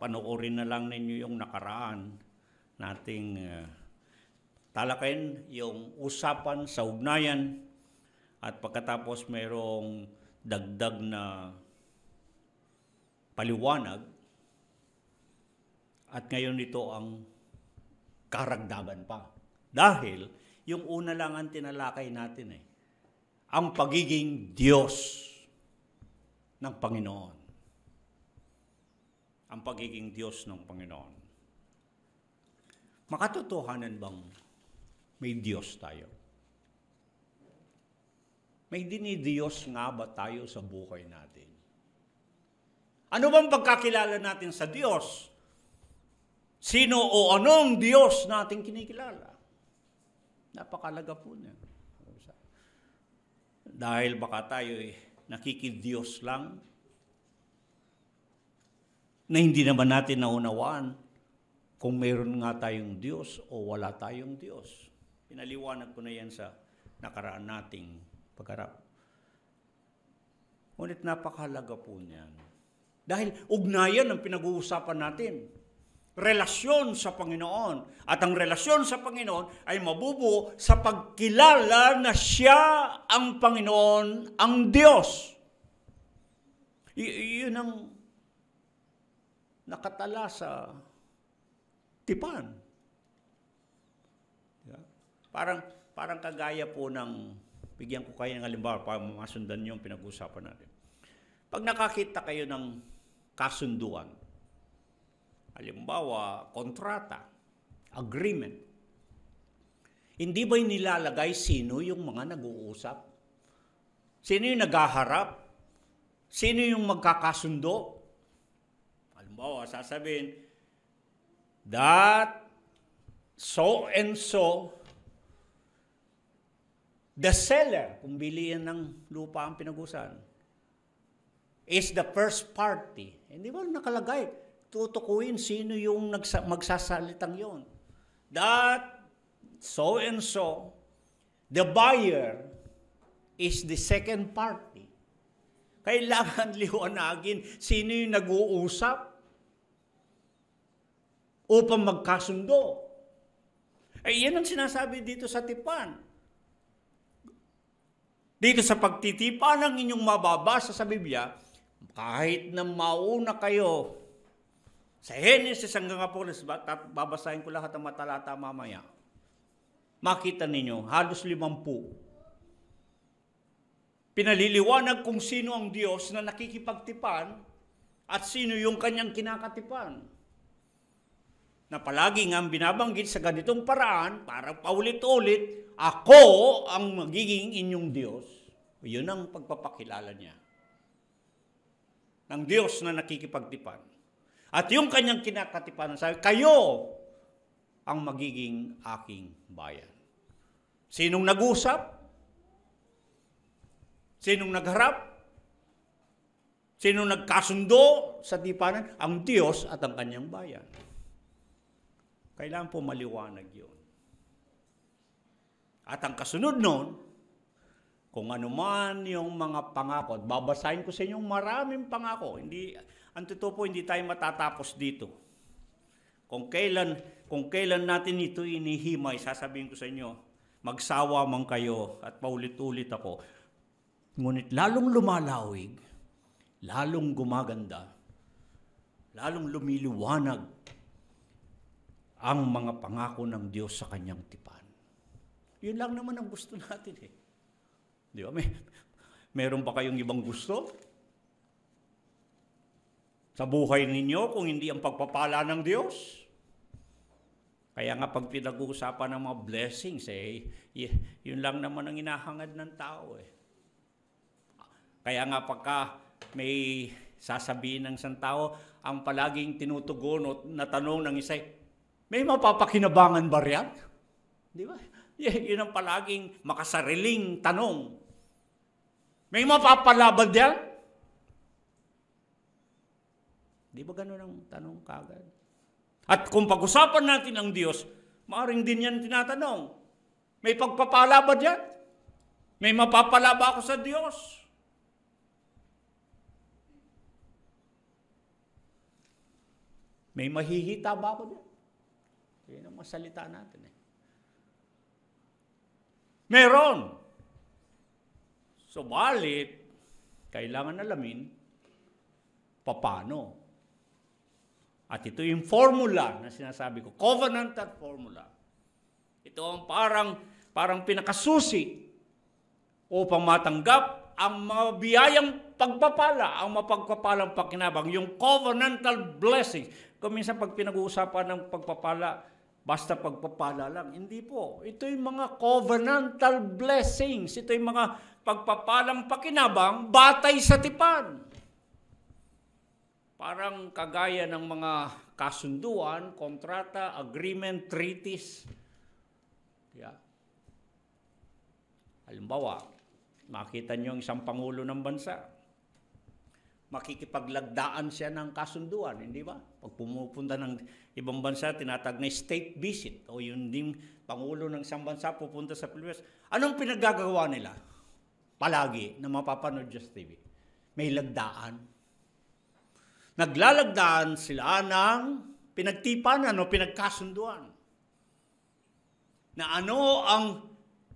Panoorin na lang ninyo yung nakaraan nating talakayin, yung usapan sa ugnayan, at pagkatapos mayroong dagdag na paliwanag, at ngayon ito ang karagdagan pa. Dahil yung una lang ang tinalakay natin ang pagiging Diyos ng Panginoon. Ang pagiging Diyos ng Panginoon. Makatotohanan bang may Diyos tayo? May dinidiyos nga ba tayo sa buhay natin? Ano bang pagkakilala natin sa Diyos? Sino o anong Diyos natin kinikilala? Napakalaga po niya. Dahil baka tayo nakikidiyos lang na hindi naman natin naunawaan kung mayroon nga tayong Diyos o wala tayong Diyos. Pinaliwanag ko na yan sa nakaraan nating pagharap. Ngunit napakahalaga po niyan. Dahil ugnayan ang pinag-uusapan natin. Relasyon sa Panginoon. At ang relasyon sa Panginoon ay mabubuo sa pagkilala na siya ang Panginoon, ang Diyos. Yun ang nakatala sa tipan. Parang kagaya po ng, bigyan ko kayo ng halimbawa para masundan niyo yung pinag-uusapan natin. Pag nakakita kayo ng kasunduan, halimbawa, kontrata, agreement, hindi ba nilalagay sino yung mga nag-uusap? Sino yung naghaharap? Sino yung magkakasundo? Halimbawa, sasabihin, that so and so, the seller, kung bilihan ng lupa ang pinag-usapan, is the first party. Hindi ba nakalagay? Tutukuyin sino yung magsasalitang yon. That so and so, the buyer is the second party. Kailangan liwanagin sino yung nag-uusap upang magkasundo. Yan ang sinasabi dito sa tipan. Dito sa pagtitipan ng inyong mababasa sa Biblia, kahit na mauna kayo sa Genesis hanggang Apocalypse, babasahin ko lahat ng matalata mamaya. Makita ninyo, halos 50. Pinaliliwanag kung sino ang Diyos na nakikipagtipan at sino yung kanyang kinakatipan. Na palagi nga binabanggit sa ganitong paraan, para paulit-ulit, ako ang magiging inyong Diyos. Yun ang pagpapakilala niya. Ng Diyos na nakikipagtipan. At yung kanyang kinakatipanan, sabi, kayo ang magiging aking bayan. Sinong nag-usap? Sinong nagharap? Sinong nagkasundo sa tipanan? Ang Diyos at ang kanyang bayan. Kailangan po maliwanag yun. At ang kasunod nun, kung ano man yung mga pangako, at babasahin ko sa inyo maraming pangako. Ang totoo po, hindi tayo matatapos dito. Kung kailan natin ito inihimay, sasabihin ko sa inyo, magsawa man kayo at paulit-ulit ako. Ngunit lalong lumalawig, lalong gumaganda, lalong lumiliwanag ang mga pangako ng Diyos sa kanyang tipan. Yun lang naman ang gusto natin eh. Di ba? Meron ba kayong ibang gusto sa buhay ninyo kung hindi ang pagpapala ng Diyos? Kaya nga pag pinag-uusapan ng mga blessings, yun lang naman ang inahangad ng tao eh. Kaya nga pagka may sasabihin ng isang tao, ang palaging tinutugon o natanong ng isa, may mapapakinabangan ba riyan? Di ba? Yun ang palaging makasariling tanong. May mapapalabad yan? Di ba ganun ang tanong kagad? At kung pag-usapan natin ang Diyos, maaaring din yan tinatanong. May pagpapala ba diyan? May mapapala ba ako sa Diyos? May mahihita ba ako diyan? Yan ang masalita natin eh. Meron. Subalit, kailangan alamin paano. At ito yung formula na sinasabi ko, covenantal formula. Ito ang parang pinakasusi upang matanggap ang mabiyayang pagpapala, ang mapagpapalang pakinabang, yung covenantal blessing. Kung minsan pag pinag-uusapan ng pagpapala, basta pagpapala lang. Hindi po. Ito yung mga covenantal blessings. Ito yung mga pagpapalang pakinabang batay sa tipan. Parang kagaya ng mga kasunduan, kontrata, agreement, treaties. Yeah. Halimbawa, makita niyo ang isang pangulo ng bansa. Makikipaglagdaan siya ng kasunduan, hindi ba? Pag pumupunta ng ibang bansa, tinatag na state visit. O yun din, pangulo ng isang bansa pupunta sa Pilipinas. Anong pinagagawa nila? Palagi na mapapanood sa TV. May lagdaan. Naglalagdaan sila ng pinagtipanan o pinagkasunduan. Na ano ang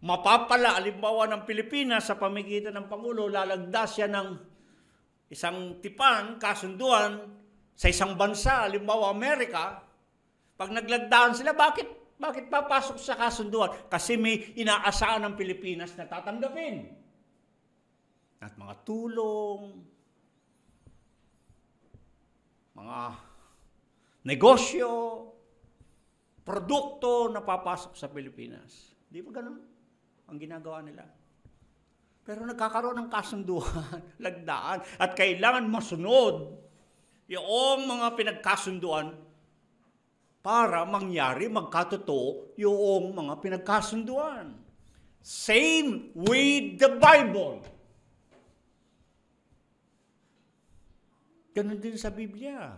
mapapala, alimbawa ng Pilipinas sa pamigitan ng Pangulo, lalagda siya ng isang tipan, kasunduan sa isang bansa, alimbawa Amerika. Pag naglagdaan sila, bakit papasok sa kasunduan? Kasi may inaasahan ng Pilipinas na tatanggapin. At mga tulong, mga negosyo, produkto na papasok sa Pilipinas. Di ba ganun ang ginagawa nila? Pero nagkakaroon ng kasunduan, lagdaan, at kailangan masunod yung mga pinagkasunduan para mangyari, magkatotoo yung mga pinagkasunduan. Same with the Bible. Ganun din sa Biblia.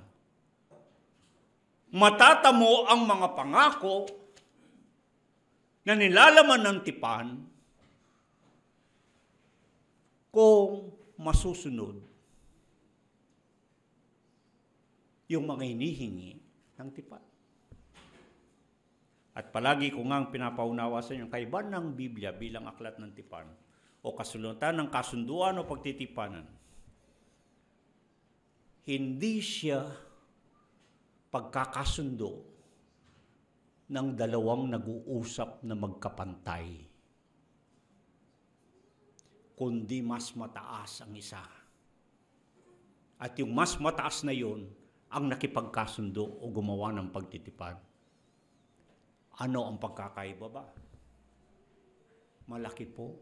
Matatamo ang mga pangako na nilalaman ng tipan kung masusunod yung mga hinihingi ng tipan. At palagi ko nga pinapaunawa sa inyo, kaiban ng Biblia bilang aklat ng tipan o kasulatan ng kasunduan o pagtitipanan. Hindi siya pagkakasundo ng dalawang nag-uusap na magkapantay, kundi mas mataas ang isa. At yung mas mataas na yun, ang nakipagkasundo o gumawa ng pagtitipan. Ano ang pagkakaiba ba? Malaki po.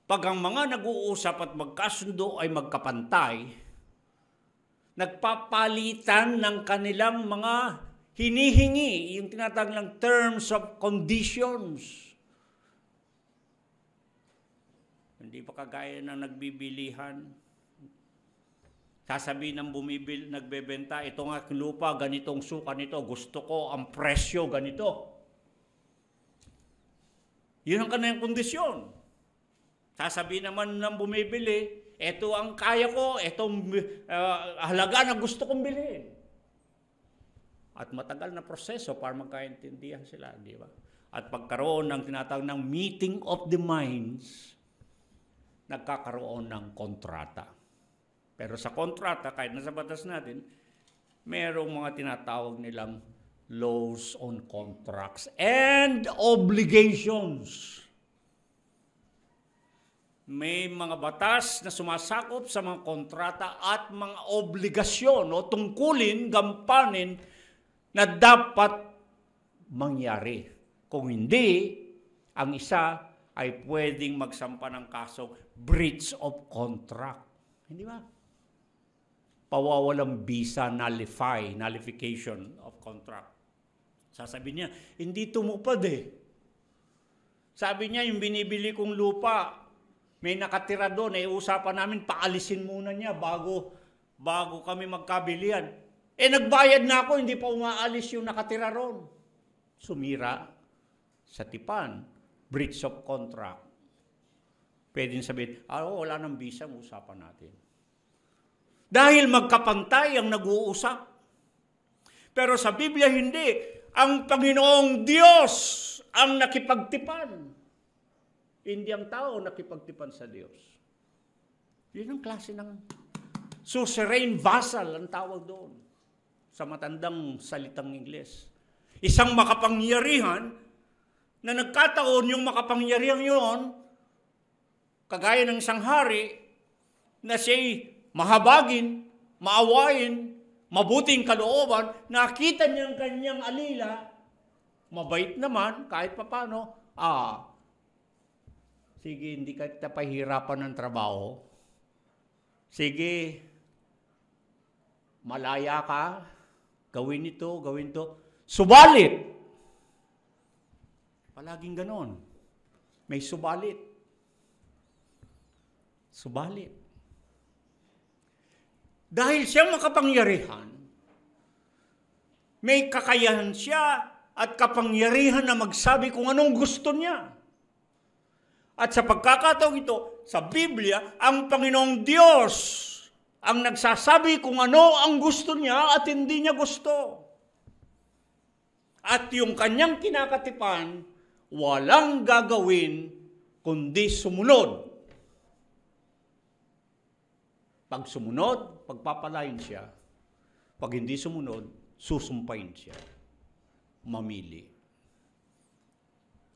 Pag ang mga nag-uusap at magkasundo ay magkapantay, nagpapalitan ng kanilang mga hinihingi, yung tinatawag ng terms of conditions. Hindi pa kagaya ng nagbibilihan. Sasabihin ng nagbebenta, ito nga lupa, ganitong suka nito, gusto ko, ang presyo, ganito. Yun ang kanilang kondisyon. Sasabihin naman ng bumibili, ito ang kaya ko, itong halaga na gusto kong bilhin. At matagal na proseso para magkaintindihan sila, di ba? At pagkaroon ng tinatawag ng meeting of the minds, nagkakaroon ng kontrata. Pero sa kontrata, kahit nasa batas natin, merong mga tinatawag nilang laws on contracts and obligations. May mga batas na sumasakop sa mga kontrata at mga obligasyon o tungkulin, gampanin na dapat mangyari. Kung hindi, ang isa ay pwedeng magsampa ng kasong breach of contract. Hindi ba? Pawawalang visa, nullification of contract. Sasabihin niya, hindi tumupad eh. Sabi niya, yung binibili kong lupa, may nakatira doon, usapan namin, paalisin muna niya bago kami magkabilian. Nagbayad na ako, hindi pa umaalis yung nakatira roon. Sumira sa tipan. Breach of contract. Pwede sabihin, wala nang visa, usapan natin. Dahil magkapantay ang nag-uusap. Pero sa Biblia, hindi. Ang Panginoong Diyos ang nakipagtipan. Hindi ang tao nakipagtipan sa Diyos. Yun ang klase ng suzerain vassal ang tawag doon. Sa matandang salitang Ingles. Isang makapangyarihan na nagkataon yung makapangyarihan yon, kagaya ng isang hari, na siya'y mahabagin, maawain, mabuting kalooban, nakita niya ang kanyang alila, mabait naman, kahit papano, sige, hindi ka pahirapan ng trabaho. Sige, malaya ka, gawin ito, gawin to. Subalit, palaging ganon. May subalit. Subalit. Dahil siya makapangyarihan, may kakayahan siya at kapangyarihan na magsabi kung anong gusto niya. At sa pagkakataong ito, sa Biblia, ang Panginoong Diyos ang nagsasabi kung ano ang gusto niya at hindi niya gusto. At yung kanyang kinakatipan, walang gagawin kundi sumunod. Pag sumunod, pagpapalain siya. Pag hindi sumunod, susumpain siya. Mamili.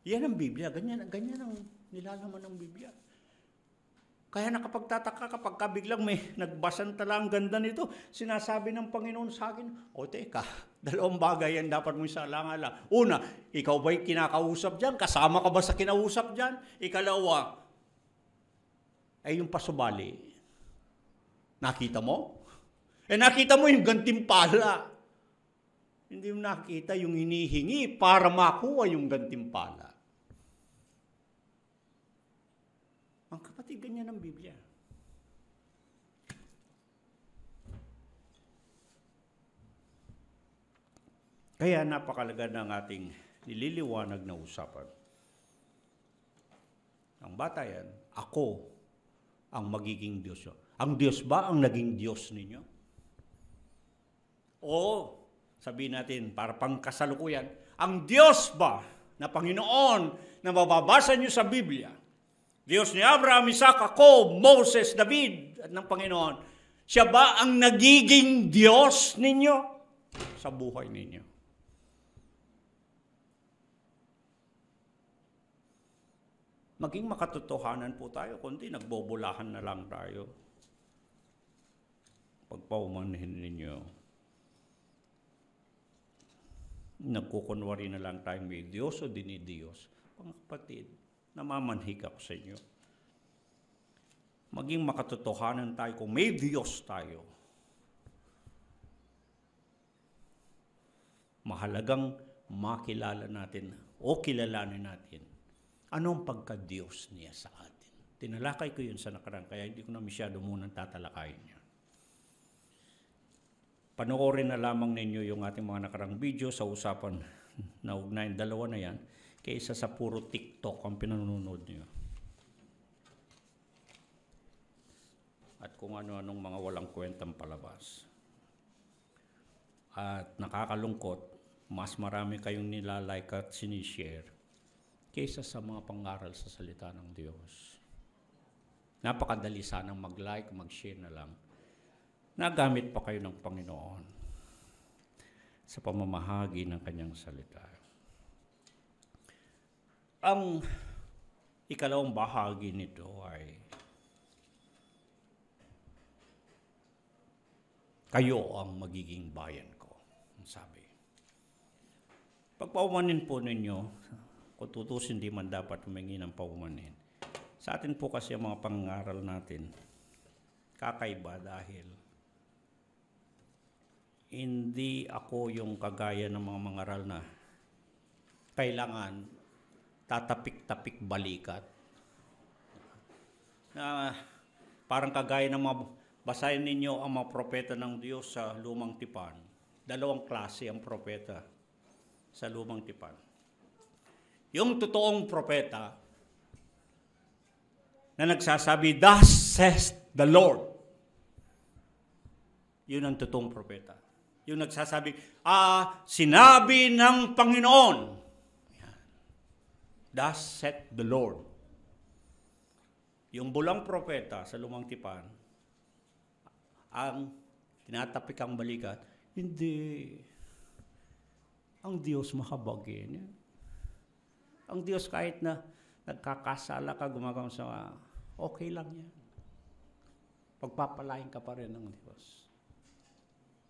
Yan ang Biblia. Ganyan ang nilalaman ng Biblia. Kaya nakapagtataka kapag biglang may nagbasanta lang ang ganda nito, sinasabi ng Panginoon sa akin, teka, dalawang bagay yan dapat mo isalang-ala. Una, ikaw ba'y kinakausap dyan? Kasama ka ba sa kinausap dyan? Ikalawa, ay yung pasubali. Nakita mo? Nakita mo yung gantimpala. Hindi mo nakita yung hinihingi para makuha yung gantimpala. Ang kapatid, ganyan ang Biblia. Kaya napakalaga ng ating nililiwanag na usapan. Ang bata yan, ako ang magiging Diyos. Ang Diyos ba ang naging Diyos ninyo? O, sabihin natin, para pangkasalukuyan, ang Diyos ba na Panginoon na mababasa nyo sa Biblia, Diyos ni Abraham, Isaac, Jacob, Moses, David, at ng Panginoon, siya ba ang nagiging Diyos ninyo sa buhay ninyo? Maging makatotohanan po tayo, kundi nagbobolahan na lang tayo. Pagpaumanhin ninyo, nagkukunwari na lang tayo may Diyos o dinidiyos. Mga kapatid, namamanhik ako sa inyo. Maging makatotohanan tayo kung may Diyos tayo. mahalagang makilala natin o kilalanin natin anong pagka-Diyos niya sa atin. Tinalakay ko yun sa nakaraan, kaya hindi ko na masyado munang tatalakayin yun. Panoorin na lamang ninyo yung ating mga nakarang video sa usapan na ugnayan, dalawa na yan, kaysa sa puro TikTok ang pinanonood niyo. At kung ano-anong mga walang kwentang palabas. At nakakalungkot, mas marami kayong nilalike at sinishare kaysa sa mga pangaral sa salita ng Diyos. Napakadali sanang mag-like, mag-share na lang. Nagamit pa kayo ng Panginoon sa pamamahagi ng kanyang salita. Ang ikalawang bahagi nito ay kayo ang magiging bayan ko, ang sabi. Pagpaumanin po ninyo, kung tutusin di man dapat humingi ng paumanin. Sa atin po kasi ang mga pangaral natin, kakaiba dahil hindi ako yung kagaya ng mga mangaral na kailangan tatapik-tapik balikat. Na parang kagaya ng mga basahin ninyo ang mga propeta ng Diyos sa Lumang Tipan. Dalawang klase ang propeta sa Lumang Tipan. Yung totoong propeta na nagsasabi, "Thus says the Lord." Yun ang totoong propeta. Yung nagsasabi, sinabi ng Panginoon. Yan. Thus said the Lord. Yung bulang propeta sa Lumang Tipan, ang tinatapik ang balikat, hindi. Ang Diyos mahabagin. Ang Diyos kahit na nagkakasala ka, gumagawa sa okay lang yan. Pagpapalain ka pa rin ng Diyos.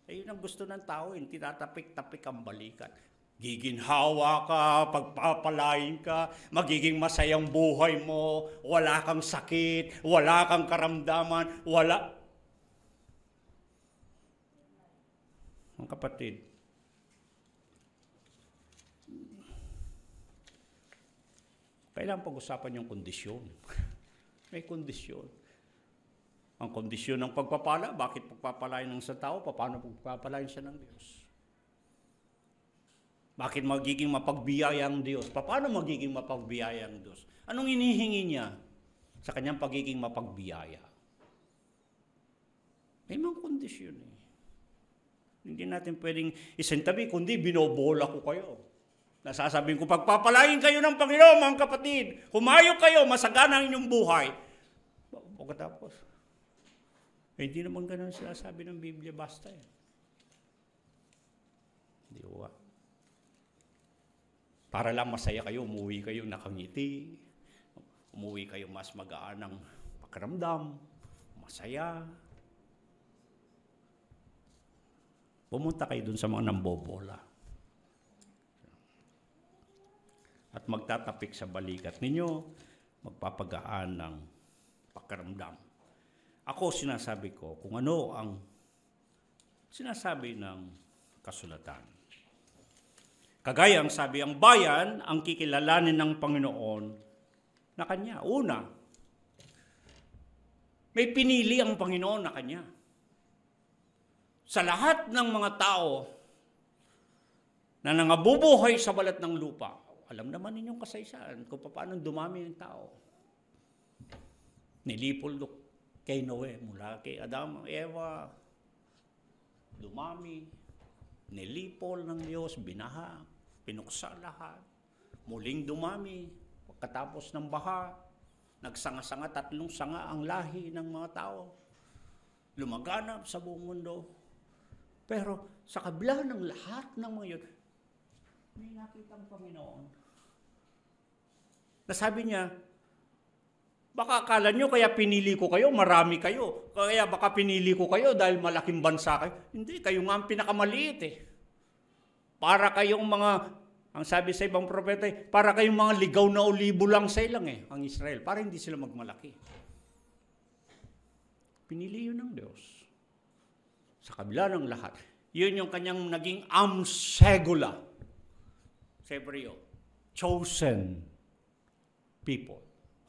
Yun ang gusto ng tao, hindi tinatapik-tapik ang balikat. Giginhawa ka, pagpapalain ka, magiging masayang buhay mo, wala kang sakit, wala kang karamdaman, wala. Mga kapatid, kailangan pag-usapan yung kondisyon. May kondisyon. Ang kondisyon ng pagpapala, bakit pagpapalain ng sa tao, paano pagpapalain siya ng Diyos? Bakit magiging mapagbiyaya ang Diyos? Paano magiging mapagbiyaya ang Diyos? Anong inihingi niya sa kanyang pagiging mapagbiyaya? May mga kondisyon eh. Hindi natin pwedeng isintabi, kundi binobola ko kayo. Nasasabihin ko, pagpapalain kayo ng Panginoon, mga kapatid. Humayo kayo, masagana ang inyong buhay. Pagkatapos, hindi naman ganun sila sabi ng Biblia, basta eh. Hindi ba? Para lang masaya kayo, umuwi kayo nakangiti. Umuwi kayo mas magaan ng pakiramdam, masaya. Pumunta kayo dun sa mga nambobola. At magtatapik sa balikat ninyo, magpapagaan ng pakiramdam. Ako sinasabi ko kung ano ang sinasabi ng kasulatan. Kagaya ang sabi, ang bayan ang kikilalanin ng Panginoon na kanya. Una, may pinili ang Panginoon na kanya. Sa lahat ng mga tao na nangabubuhay sa balat ng lupa, alam naman ninyong kasaysayan kung paano dumami ang tao. Nilipol kay Noe, mula kay Adam, Eva, dumami, nilipol ng Diyos, binaha, pinuksa lahat, muling dumami, pagkatapos ng baha, nagsanga-sanga, 3 sanga ang lahi ng mga tao, lumaganap sa buong mundo. Pero sa kabila ng lahat ng mga yun, may nakitang Panginoon. Nasabi niya, baka akala nyo kaya pinili ko kayo, marami kayo. Kaya baka pinili ko kayo dahil malaking bansa kayo. Hindi, kayo nga ang pinakamaliit eh. Para kayong mga, ang sabi sa ibang propeta, para kayong mga ligaw na olibo lang sa ilang eh, ang Israel. Para hindi sila magmalaki. Pinili yun ng Diyos. Sa kabila ng lahat. Yun yung kanyang naging amsegula sa Hebreo. Chosen people.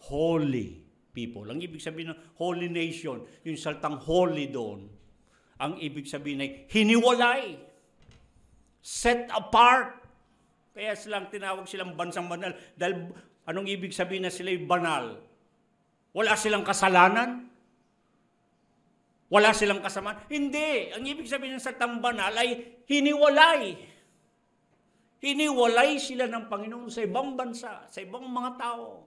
Holy people. Ang ibig sabihin ng holy nation, yung saltang holy doon, ang ibig sabihin ay hiniwalay. Set apart. Kaya tinawag silang bansang banal. Dahil anong ibig sabihin na sila'y banal? Wala silang kasalanan? Wala silang kasamaan? Hindi. Ang ibig sabihin ng saltang banal ay hiniwalay. Hiniwalay sila ng Panginoon sa ibang bansa, sa ibang mga tao.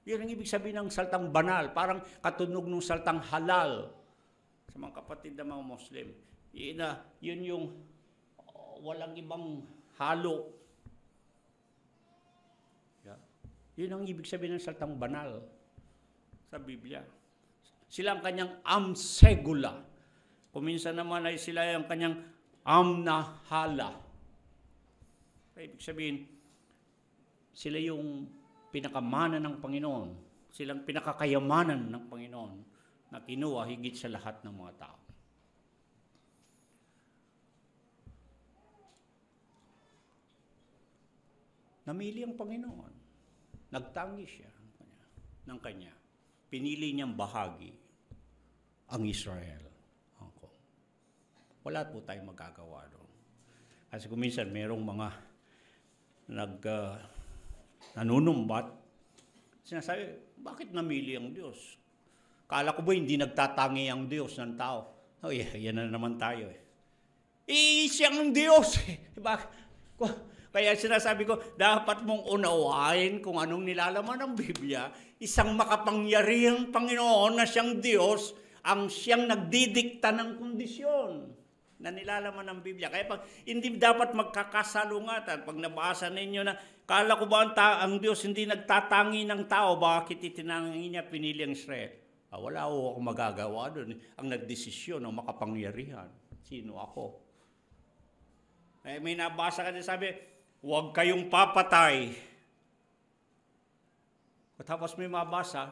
Yun ang ibig sabihin ng saltang banal. Parang katunog ng saltang halal. Sa mga kapatid na mga Muslim. Yun yung walang ibang halo. Yun ang ibig sabihin ng saltang banal sa Biblia. Sila ang kanyang amsegula. Kuminsan naman ay sila ang kanyang amnahala. Ibig sabihin, sila yung pinakamana ng Panginoon. Silang pinakakayamanan ng Panginoon na kinuha higit sa lahat ng mga tao. Namili ang Panginoon. Nagtangi siya ng kanya. Pinili niyang bahagi ang Israel. Wala po tayong magagawa doon. Kasi kuminsan merong mga nanunumbat. Sinasabi, bakit namili ang Diyos? Kala ko ba hindi nagtatangi ang Diyos ng tao? Oh yeah, yan na naman tayo eh. Siyang Diyos. Kaya sinasabi ko, dapat mong unawain kung anong nilalaman ng Biblia. Isang makapangyarihang Panginoon na siyang Diyos, ang siyang nagdidikta ng kondisyon na nilalaman ng Biblia. Kaya hindi dapat magkakasalungatan. Pag nabasa ninyo na, kala ko ba ang Diyos hindi nagtatangi ng tao, bakit itinangi niya pinili ang Israel? Wala ako magagawa doon. Ang nagdesisyon ng makapangyarihan. Sino ako? May nabasa ka din sabi, huwag kayong papatay. Tapos may mabasa,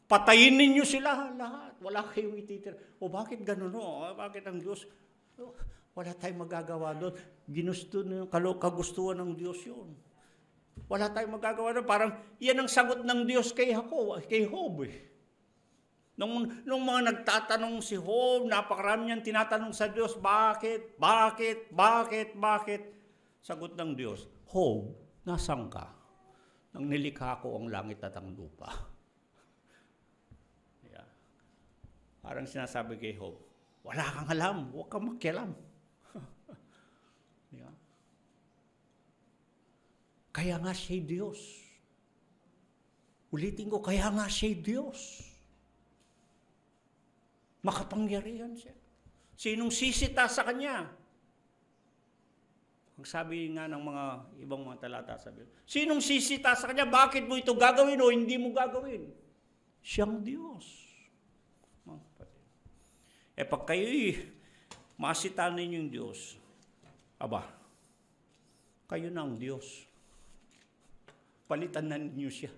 patayin ninyo sila lahat. Wala kayong ititira. Bakit ganun? Bakit ang Diyos? Wala tayong magagawa doon. Ginusto ng kagustuhan ng Diyos yun. Wala tayong magagawa doon. Parang yan ang sagot ng Diyos kay Job. Nung mga nagtatanong si Job, napakarami niyang tinatanong sa Diyos, bakit? Sagot ng Diyos, Job, nasaan ka? Nang nilikha ko ang langit at ang lupa. Yeah. Parang sinasabi kay Job, wala kang alam, huwag kang makialam. Yeah. Kaya nga siya'y Diyos. Ulitin ko, kaya nga siya'y Diyos. Makapangyarihan siya. Sinong sisita sa Kanya? Ang sabi nga ng mga ibang mga talata sa Biblia, sinong sisita sa Kanya? Bakit mo ito gagawin o hindi mo gagawin? Siyang Diyos. Pag kayo'y masita ninyo yung Diyos, kayo na ang Diyos. Palitan na ninyo siya.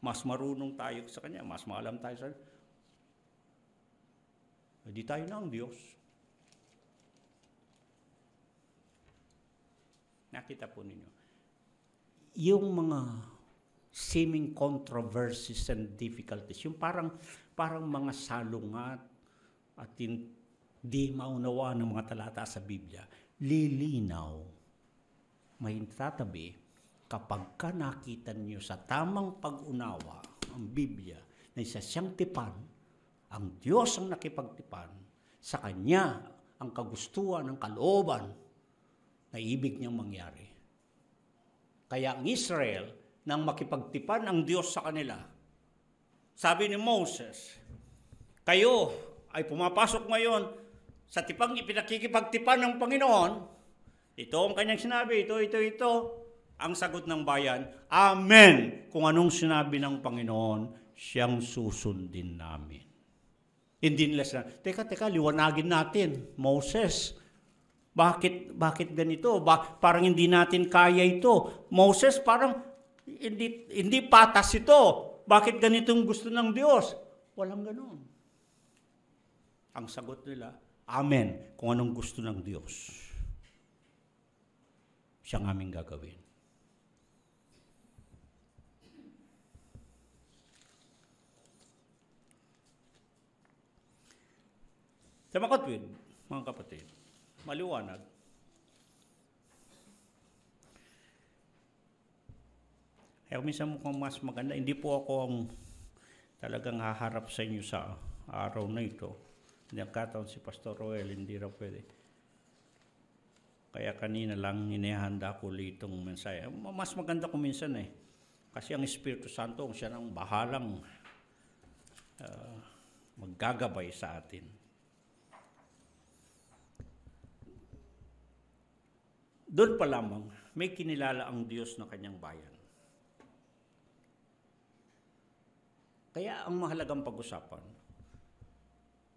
Mas marunong tayo sa Kanya, mas maalam tayo sa Kanya. Hindi tayo na ang Diyos. Nakita po ninyo. Yung mga seeming controversies and difficulties, yung parang mga salungat at hindi maunawa ng mga talata sa Biblia, lilinaw, may tatabi, kapag ka nakita niyo sa tamang pag-unawa ang Biblia na isa siyang tipan, ang Diyos ang nakipagtipan, sa Kanya ang kagustuhan, ang kalooban na ibig niyang mangyari. Kaya ang Israel, nang makipagtipan ang Diyos sa kanila, sabi ni Moses, kayo ay pumapasok ngayon sa tipang ipinakikipagtipan ng Panginoon. Ito ang kanyang sinabi, ito. Ang sagot ng bayan, Amen! Kung anong sinabi ng Panginoon, siyang susundin namin. Hindi nila sinabi, teka, liwanagin natin, Moses, bakit ganito? Parang hindi natin kaya ito. Moses, parang hindi patas ito. Bakit ganitong gusto ng Diyos? Walang ganun. Ang sagot nila, Amen. Kung anong gusto ng Diyos, siyang aming gagawin. Sa makatwid, mga kapatid, maliwanag. Kaya minsan mukhang mas maganda, hindi po ako ang talagang haharap sa inyo sa araw na ito. Nagkataon si Pastor Roel, hindi raw pwede. Kaya kanina lang inihanda ko itong mensahe. Mas maganda ko minsan kasi ang Espiritu Santo, siya nang bahalang maggagabay sa atin. Doon pa lamang, may kinilala ang Diyos na kanyang bayan. Kaya ang mahalagang pag-usapan,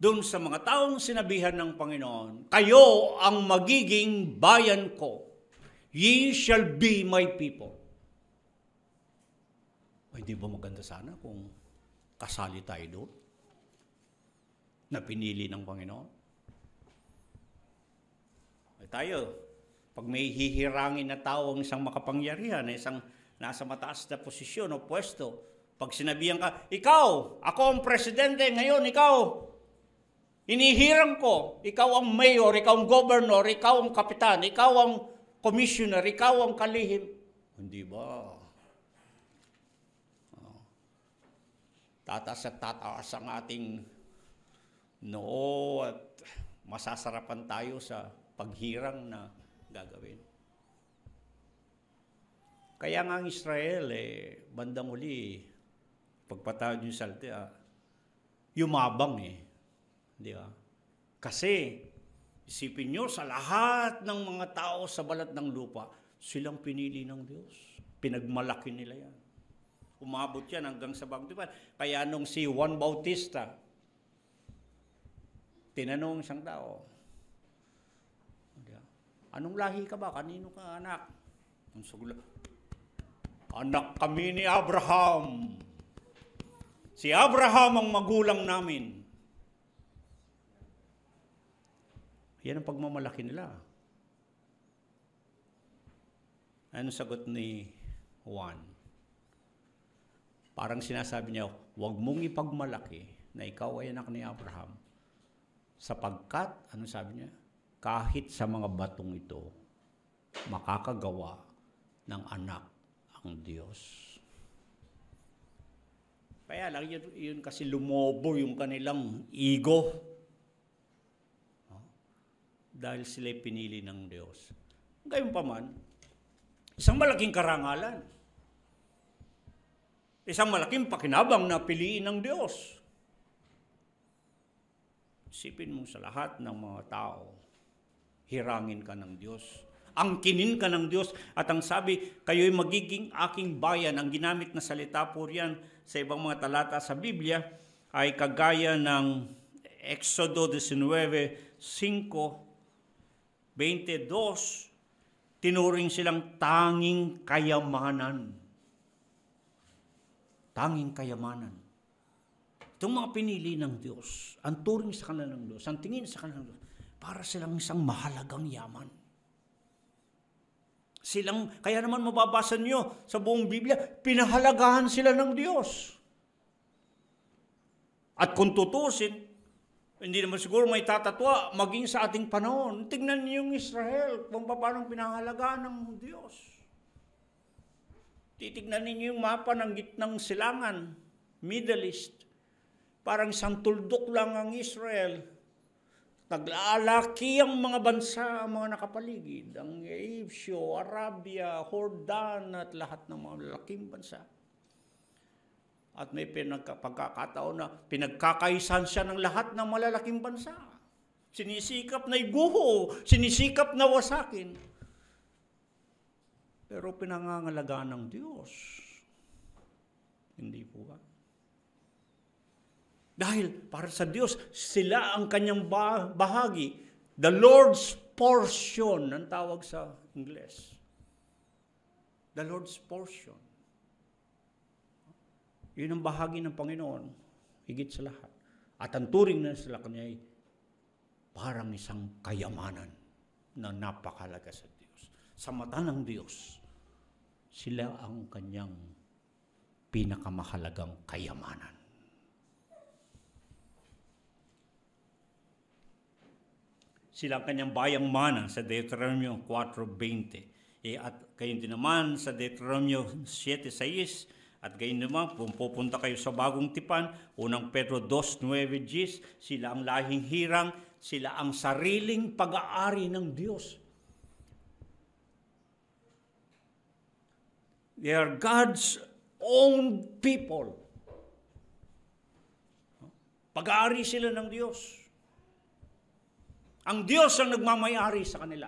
doon sa mga taong sinabihan ng Panginoon, kayo ang magiging bayan ko. Ye shall be my people. Ay, di ba maganda sana kung kasali tayo doon? Na pinili ng Panginoon? Ay tayo, pag may hihirangin na tao ang isang makapangyarihan, isang nasa mataas na posisyon o pwesto, pag sinabihan ka, ikaw, ako ang presidente, ngayon ikaw, inihirang ko, ikaw ang mayor, ikaw ang governor, ikaw ang kapitan, ikaw ang commissioner, ikaw ang kalihim. Hindi ba? Tataas at tataas ang ating noo at masasarapan tayo sa paghirang na gagawin. Kaya nga ang Israel, bandang uli, pagpatawad yung salita, yumabang Di ba? Kasi, isipin nyo, sa lahat ng mga tao sa balat ng lupa, silang pinili ng Diyos. Pinagmalaki nila yan. Umabot yan hanggang sa bagong tipan. Kaya nung si Juan Bautista, tinanong siyang tao, anong lahi ka ba? Kanino ka anak? Ang sugla, anak kami ni Abraham. Si Abraham ang magulang namin. Yan ang pagmamalaki nila. Ano sagot ni Juan? Parang sinasabi niya, huwag mong ipagmalaki na ikaw ay anak ni Abraham. Sapagkat, ano sabi niya? Kahit sa mga batong ito, makakagawa ng anak ang Diyos. Kaya lang, yun kasi lumobo yung kanilang ego. Dahil sila'y pinili ng Diyos. Gayunpaman, isang malaking karangalan. Isang malaking pakinabang na piliin ng Diyos. Isipin mo sa lahat ng mga tao, hirangin ka ng Diyos. Angkinin ka ng Diyos. At ang sabi, kayo'y magiging aking bayan. Ang ginamit na salita po riyan sa ibang mga talata sa Biblia ay kagaya ng Exodo 19:5, 22, tinuring silang tanging kayamanan. Tanging kayamanan. Itong mga pinili ng Diyos, ang turing sa kanila ng Diyos, ang tingin sa kanila ng Diyos, para silang isang mahalagang yaman. Kaya naman mababasa niyo sa buong Biblia, pinahalagahan sila ng Diyos. At kung tutusin, hindi naman siguro may tatatwa maging sa ating panahon. Tingnan niyo yung Israel, kung paano pinahalagaan ng Diyos. Titignan ninyo yung mapa ng gitnang silangan, Middle East. Parang isang tuldok lang ang Israel. Naglalaki ang mga bansa, ang mga nakapaligid. Ang Egyptio, Arabia, Jordan, at lahat ng mga lalaking bansa. At may pagkakataon na pinagkakaisan siya ng lahat ng malalaking bansa. Sinisikap na iguho, sinisikap na wasakin. Pero pinangangalagaan ng Diyos. Hindi po ba? Dahil para sa Diyos, sila ang kanyang bahagi. The Lord's portion, ang tawag sa Ingles. The Lord's portion. Yun ang bahagi ng Panginoon, higit sa lahat. At ang turing na sila kanya ay parang isang kayamanan na napakahalaga sa Diyos. Sa mata ng Diyos, sila ang kanyang pinakamahalagang kayamanan. Sila ang kanyang bayang mana sa Deuteronomio 4:20. At kayo din naman sa Deuteronomio 7:6, at gayon naman, kung pupunta kayo sa Bagong Tipan, 1 Pedro 2:9, sila ang lahing hirang, sila ang sariling pag-aari ng Diyos. They are God's own people. Pag-aari sila ng Diyos. Ang Diyos ang nagmamayari sa kanila.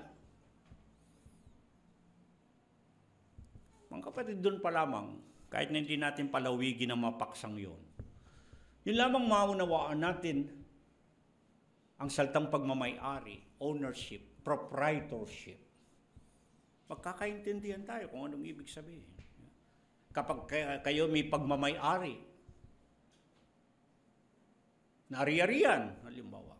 Mga kapatid, doon pa lamang, kahit na hindi natin palawigin ang mapaksang yun, yun lamang maunawaan natin ang salitang pagmamayari, ownership, proprietorship. Magkakaintindihan tayo kung anong ibig sabihin. Kapag kayo may pagmamayari, nari-arian, halimbawa,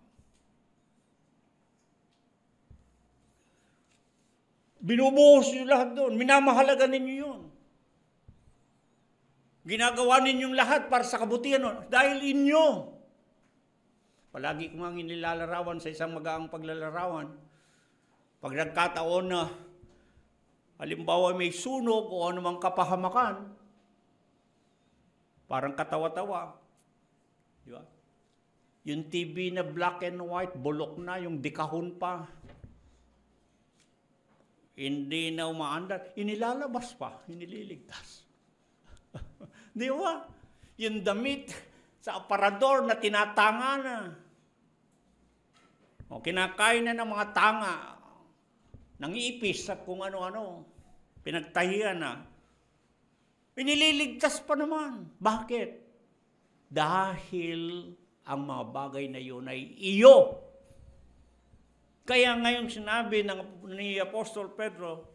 binubuhos nyo lahat doon, minamahalaga ninyo yun. Ginagawa ninyong lahat para sa kabutihan nun, dahil inyo. Palagi ko nga inilalarawan sa isang magaang paglalarawan. Pag nagkataon na, halimbawa may sunog o anumang kapahamakan, parang katawa-tawa. Di ba? Yung TV na black and white, bulok na, yung dekahon pa. Hindi na umaandar, inilalabas pa, inililigtas. Di ba? Yung damit sa aparador na tinatanga na. O kinakain na ng mga tanga, ng ipis at kung ano-ano, pinagtahian na. Inililigtas pa naman. Bakit? Dahil ang mga bagay na yun ay iyo. Kaya ngayon sinabi ni Apostol Pedro,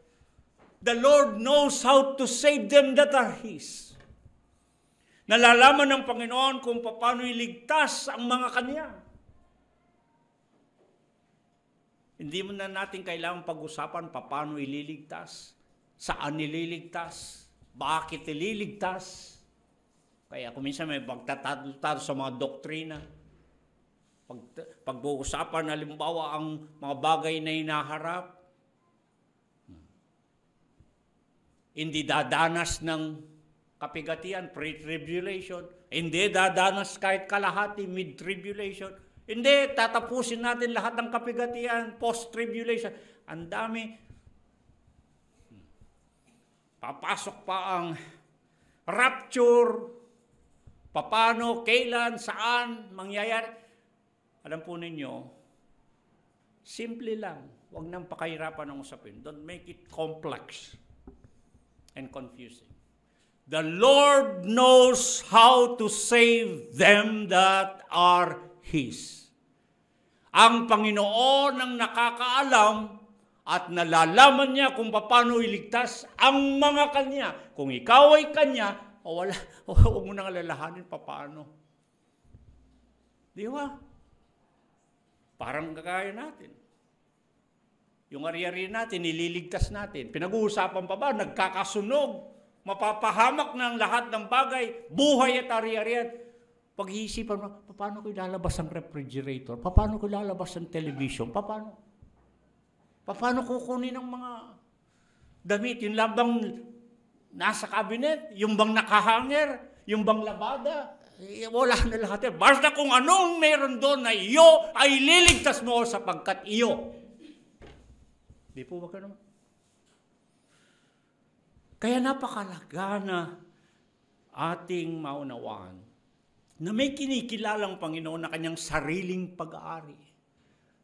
the Lord knows how to save them that are His. Nalalaman ng Panginoon kung paano iligtas ang mga Kanya. Hindi mo na natin kailangang pag-usapan paano ililigtas, saan ililigtas, bakit ililigtas. Kaya kung minsan may pagtatalo sa mga doktrina, pag-uusapan halimbawa ang mga bagay na hinaharap, hindi dadanas ng kapigatian, pre-tribulation, hindi dadanas kahit kalahati, mid-tribulation, hindi, tatapusin natin lahat ng kapigatian, post-tribulation. Ang dami. Papasok pa ang rapture, papano, kailan, saan, mangyayari. Alam po ninyo, simple lang. Huwag nang pakahirapan ng usapin. Don't make it complex and confusing. The Lord knows how to save them that are His. Ang Panginoon ang nakakaalam at nalalaman niya kung paano iligtas ang mga Kanya. Kung ikaw ay Kanya, huwag mo nang alalahanin paano. Di ba? Parang kagaya natin. Yung ari-ari natin, nililigtas natin. Pinag-uusapan pa ba? Nagkakasunog. Mapapahamak ng lahat ng bagay. Buhay at ari-arian. Pag-iisipan mo, paano ko ilalabas ang refrigerator? Paano ko ilalabas ang television? Paano kukunin ang mga damit? Yung labang nasa cabinet? Yung bang nakahanger? Yung bang labada? Wala na lahat. Basta kung anong meron doon na iyo, ay liligtas mo sapagkat iyo. Di po ba ganun? Kaya napakalaga na ating maunawaan na may kinikilalang Panginoon na kanyang sariling pag-aari.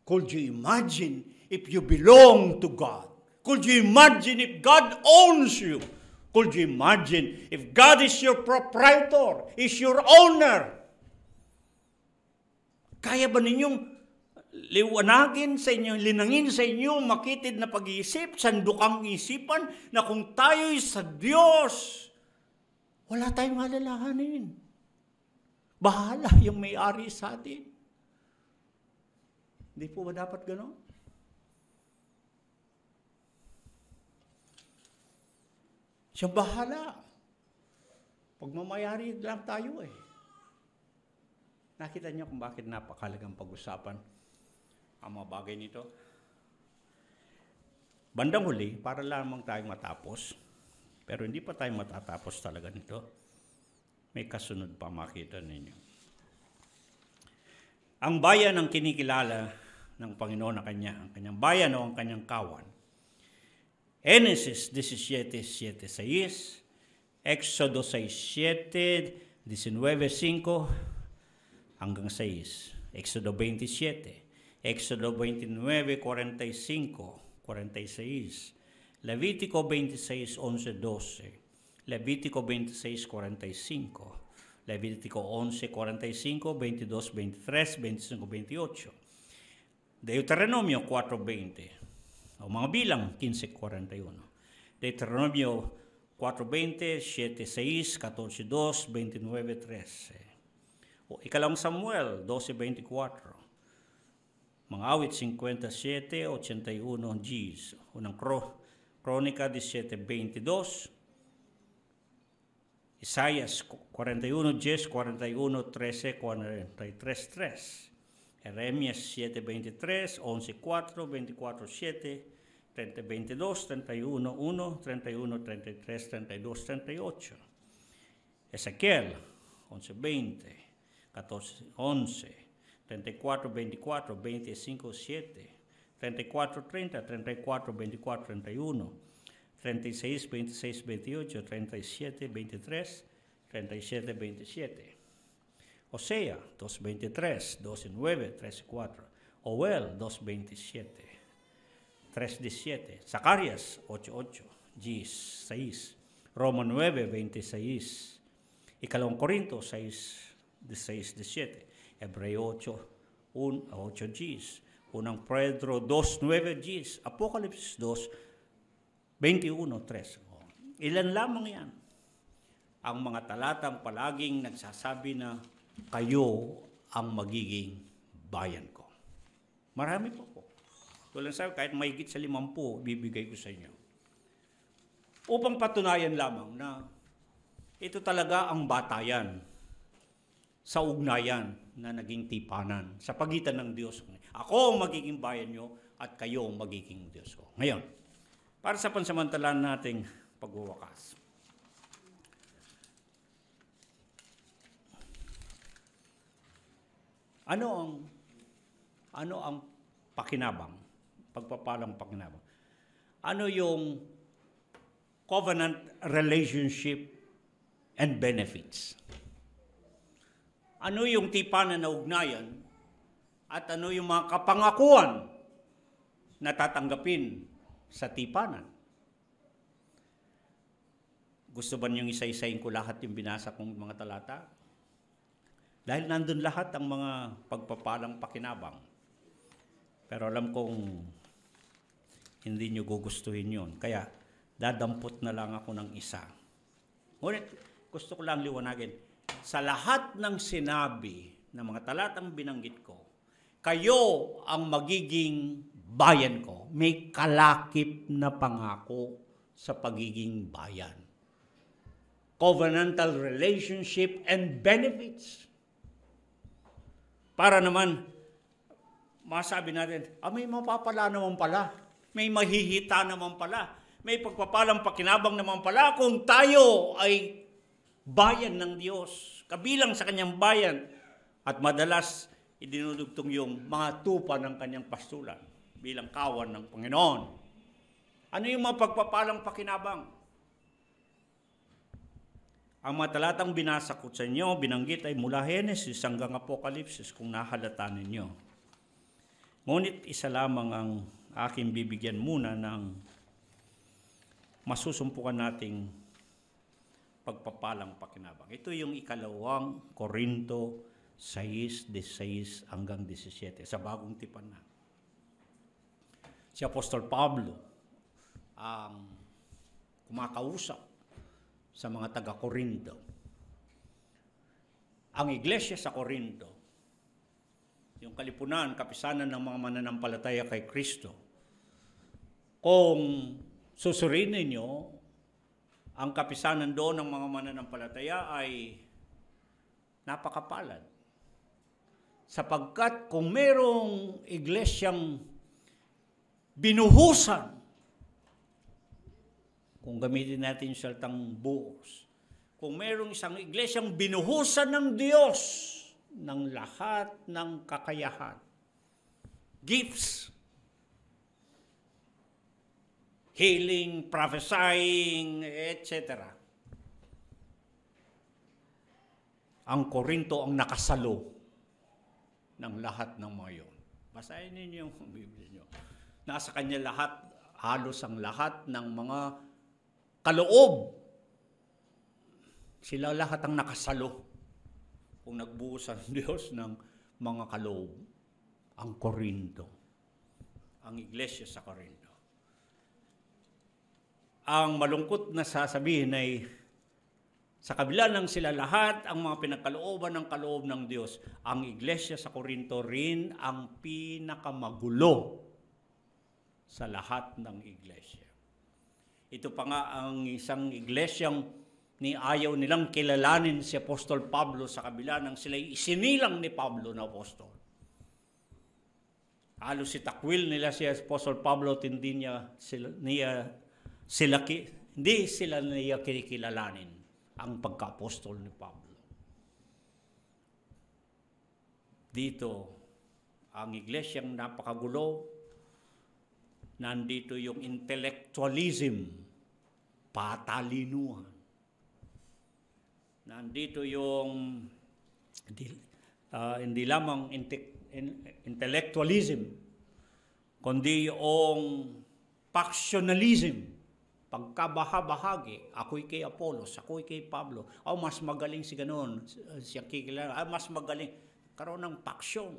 Could you imagine if you belong to God? Could you imagine if God owns you? Could you imagine if God is your proprietor, is your owner? Kaya ba ninyong liwanagin sa inyo, linangin sa inyo, makitid na pag-iisip, sandukang isipan, na kung tayo'y sa Diyos, wala tayong alalahanin. Bahala yung may-ari sa atin. Hindi po ba dapat gano'n? Siya bahala. Pagmamayari lang tayo eh. Nakita niyo kung bakit napakalagang pag-usapan ang mga bagay nito? Bandang huli, para lamang tayong matapos, pero hindi pa tayo matatapos talaga nito. May kasunod pa makita ninyo. Ang bayan ang kinikilala ng Panginoon na ang kanyang bayan o ang kanyang kawan. Genesis 17:7-6, Exodo 6:7, 19:5 hanggang 6, Exodo 27, Exodo 29:45-46, Levitico 26:11-12, Levitico 26:45, Levitico 11:45, 22:23, 25:28, Deuteronomio 4:20, o mga bilang 15:41, Deuteronomio 4:20, 7:6, 14:2, 29:13, o ikalawang Samuel 12:24, mga awit 57, 81 Gs, unang Kronika 17:22, Isaias 41, 10, 41, 13, 43, 3, Jeremías 7:23, 11:4, 24:7, 30:22, 31:1, 31:33, 32:38, Ezequiel 11:20, 14:11, 34:24, 25:7, 34:30, 34:24, 31, 36, 26, 28, 37, 23, 37, 27. Hosea 2:23, 12:9, 13:4. Joel 2:27, 3:17. Zacarias 8:8, Gs 6. Roma 9:26. Ikalawang Korinto 6:16-17. Hebreo 8 Gs. Unang Pedro 2:9 Gs. Apocalypse 2:21-3. Ilan lamang yan ang mga talatang palaging nagsasabi na kayo ang magiging bayan ko. Marami po. Tulad sa kahit mahigit sa 50, bibigay ko sa inyo. Upang patunayan lamang na ito talaga ang batayan sa ugnayan na naging tipanan sa pagitan ng Diyos. Ako ang magiging bayan nyo at kayo ang magiging Diyos ko. Ngayon, para sa pansamantalaan nating pagwawakas. Ano ang pakinabang? Pagpapalang pakinabang. Ano yung covenant relationship and benefits? Ano yung tipanan na ugnayan at ano yung mga kapangakuan na tatanggapin sa tipanan? Gusto ba niyong isa-isayin ko lahat yung binasa kong mga talata? Dahil nandun lahat ang mga pagpapalang pakinabang. Pero alam kong hindi niyo gugustuhin yun. Kaya dadampot na lang ako ng isa. Ngunit gusto ko lang liwanagin. Sa lahat ng sinabi ng mga talatang binanggit ko, kayo ang magiging bayan ko. May kalakip na pangako sa pagiging bayan. Covenantal relationship and benefits. Para naman, masabi natin, may mapapala naman pala. May mahihita naman pala. May pagpapalang pakinabang naman pala kung tayo ay bayan ng Diyos. Kabilang sa kanyang bayan. At madalas, idinudugtong yung mga tupa ng kanyang pastulan bilang kawan ng Panginoon. Ano yung mga pagpapalang pakinabang? Ang mga talatang binasa ko sa inyo, binanggit ay mula Genesis hanggang Apokalipsis kung nahalata ninyo. Ngunit isa lamang ang aking bibigyan muna ng masusumpukan nating pagpapalang pakinabang. Ito yung ikalawang Korinto 6:16 hanggang 17 sa bagong tipan na. Si Apostol Pablo ang kumakausap sa mga taga-Korinto. Ang iglesia sa Korinto yung kalipunan, kapisanan ng mga mananampalataya kay Kristo. Kung susuriin ninyo, ang kapisanan doon ng mga mananampalataya ay napakapalad. Sapagkat kung merong iglesyang binuhusan, kung gamitin natin yung salitang buhos, kung merong isang iglesyang binuhusan ng Diyos ng lahat ng kakayahan, gifts, healing, prophesying, etc. Ang Korinto ang nakasalo ng lahat ng mga yun. Basahin ninyo yung Biblia nyo. Nasa kanya lahat, halos ang lahat ng mga kaloob. Sila lahat ang nakasalo kung nagbuhos ang Diyos ng mga kaloob. Ang Korinto. Ang iglesia sa Korinto. Ang malungkot na sasabihin ay sa kabila ng sila lahat, ang mga pinagkalooban ng kaloob ng Diyos, ang iglesia sa Korinto rin ang pinakamagulo sa lahat ng iglesia. Ito pa nga ang isang iglesyang ayaw nilang kilalanin si Apostol Pablo sa kabila ng sila'y isinilang ni Pablo na apostol. Halos si takwil nila si Apostol Pablo, hindi sila niya kinikilalanin ang pagka-apostol ni Pablo. Dito, ang iglesyang napakagulo, nandito yung intellectualism, patalinuhan. Nandito yung hindi lamang intellectualism, kundi yung factionalism. Pagkabaha-bahagi, ako'y kay Apollos, ako'y kay Pablo. Mas magaling si ganoon, siya kikilala. Mas magaling. Karoon ng paksyon.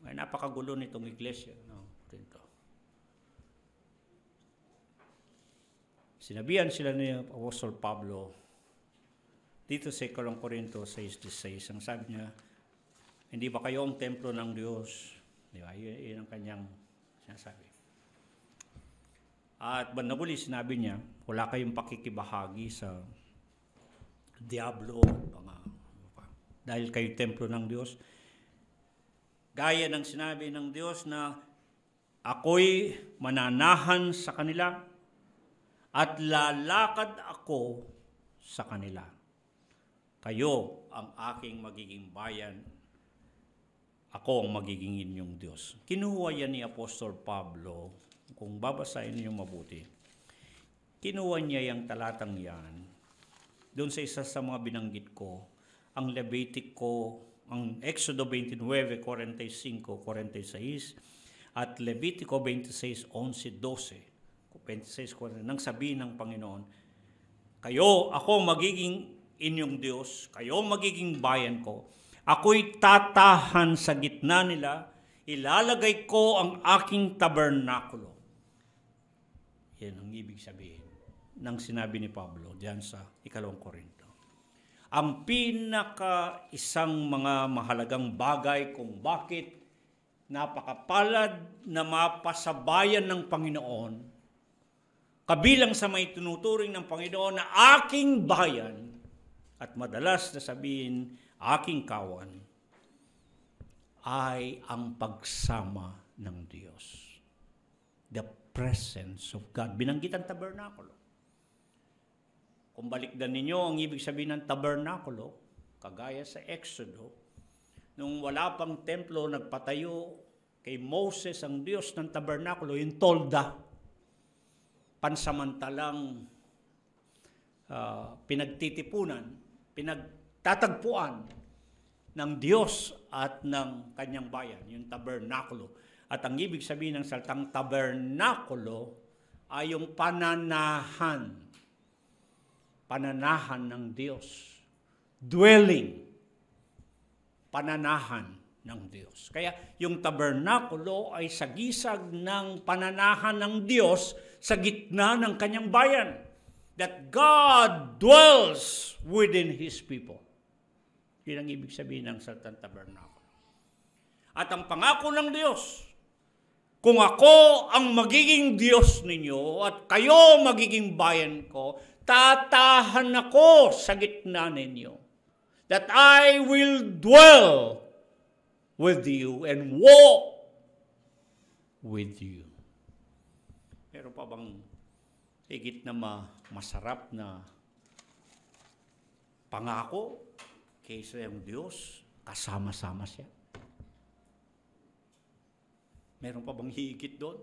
May napakagulo nitong iglesia. Sinabihan sila ni Apostol Pablo dito sa 1 Corinto 6:16. Ang sabi niya, hindi ba kayo ang templo ng Diyos? Di ba? Yun ang kanyang sinasabi. At bandang-huli sinabi niya, wala kayong pakikibahagi sa diablo, dahil kayo templo ng Diyos. Gaya ng sinabi ng Diyos na ako'y mananahan sa kanila at lalakad ako sa kanila. Kayo ang aking magiging bayan, ako ang magiging inyong Diyos. Kinuha yan ni Apostol Pablo. Kung babasahin niyo mabuti, kinuha niya yung talatang yan doon sa isa sa mga binanggit ko, ang Levitico, ang Exodo 29:45, 46, at Levitico 26:11, 26:40, nang sabihin ng Panginoon, ako magiging inyong Diyos, kayo magiging bayan ko, ako'y tatahan sa gitna nila, ilalagay ko ang aking tabernakulo. Yan ang ibig sabihin ng sinabi ni Pablo diyan sa 2 Korinto. Ang isang mga mahalagang bagay kung bakit napakapalad na mapasabayan ng Panginoon, kabilang sa may tinuturing ng Panginoon na aking bayan, at madalas na sabihin, aking kawan, ay ang pagsama ng Diyos. The presence of God. Binanggit ang tabernakulo. Kung balikdan ninyo, ang ibig sabihin ng tabernakulo, kagaya sa Exodo, nung wala pang templo, nagpatayo kay Moses ang Diyos ng tabernakulo, yung tolda, pansamantalang pinagtitipunan, pinagtatagpuan ng Diyos at ng kanyang bayan, yung tabernakulo. At ang ibig sabihin ng salitang tabernakulo ay yung pananahan ng Diyos. Dwelling, pananahan ng Diyos. Kaya yung tabernakulo ay sagisag ng pananahan ng Diyos sa gitna ng kanyang bayan. That God dwells within His people. Yun ang ibig sabihin ng salitang tabernakulo. At ang pangako ng Diyos, kung ako ang magiging Diyos ninyo at kayo magiging bayan ko, tatahan ako sa gitna ninyo. That I will dwell with you and walk with you. Meron pa bang higit na masarap na pangako kaysa yung Diyos kasama-sama siya? Meron pa bang higit doon?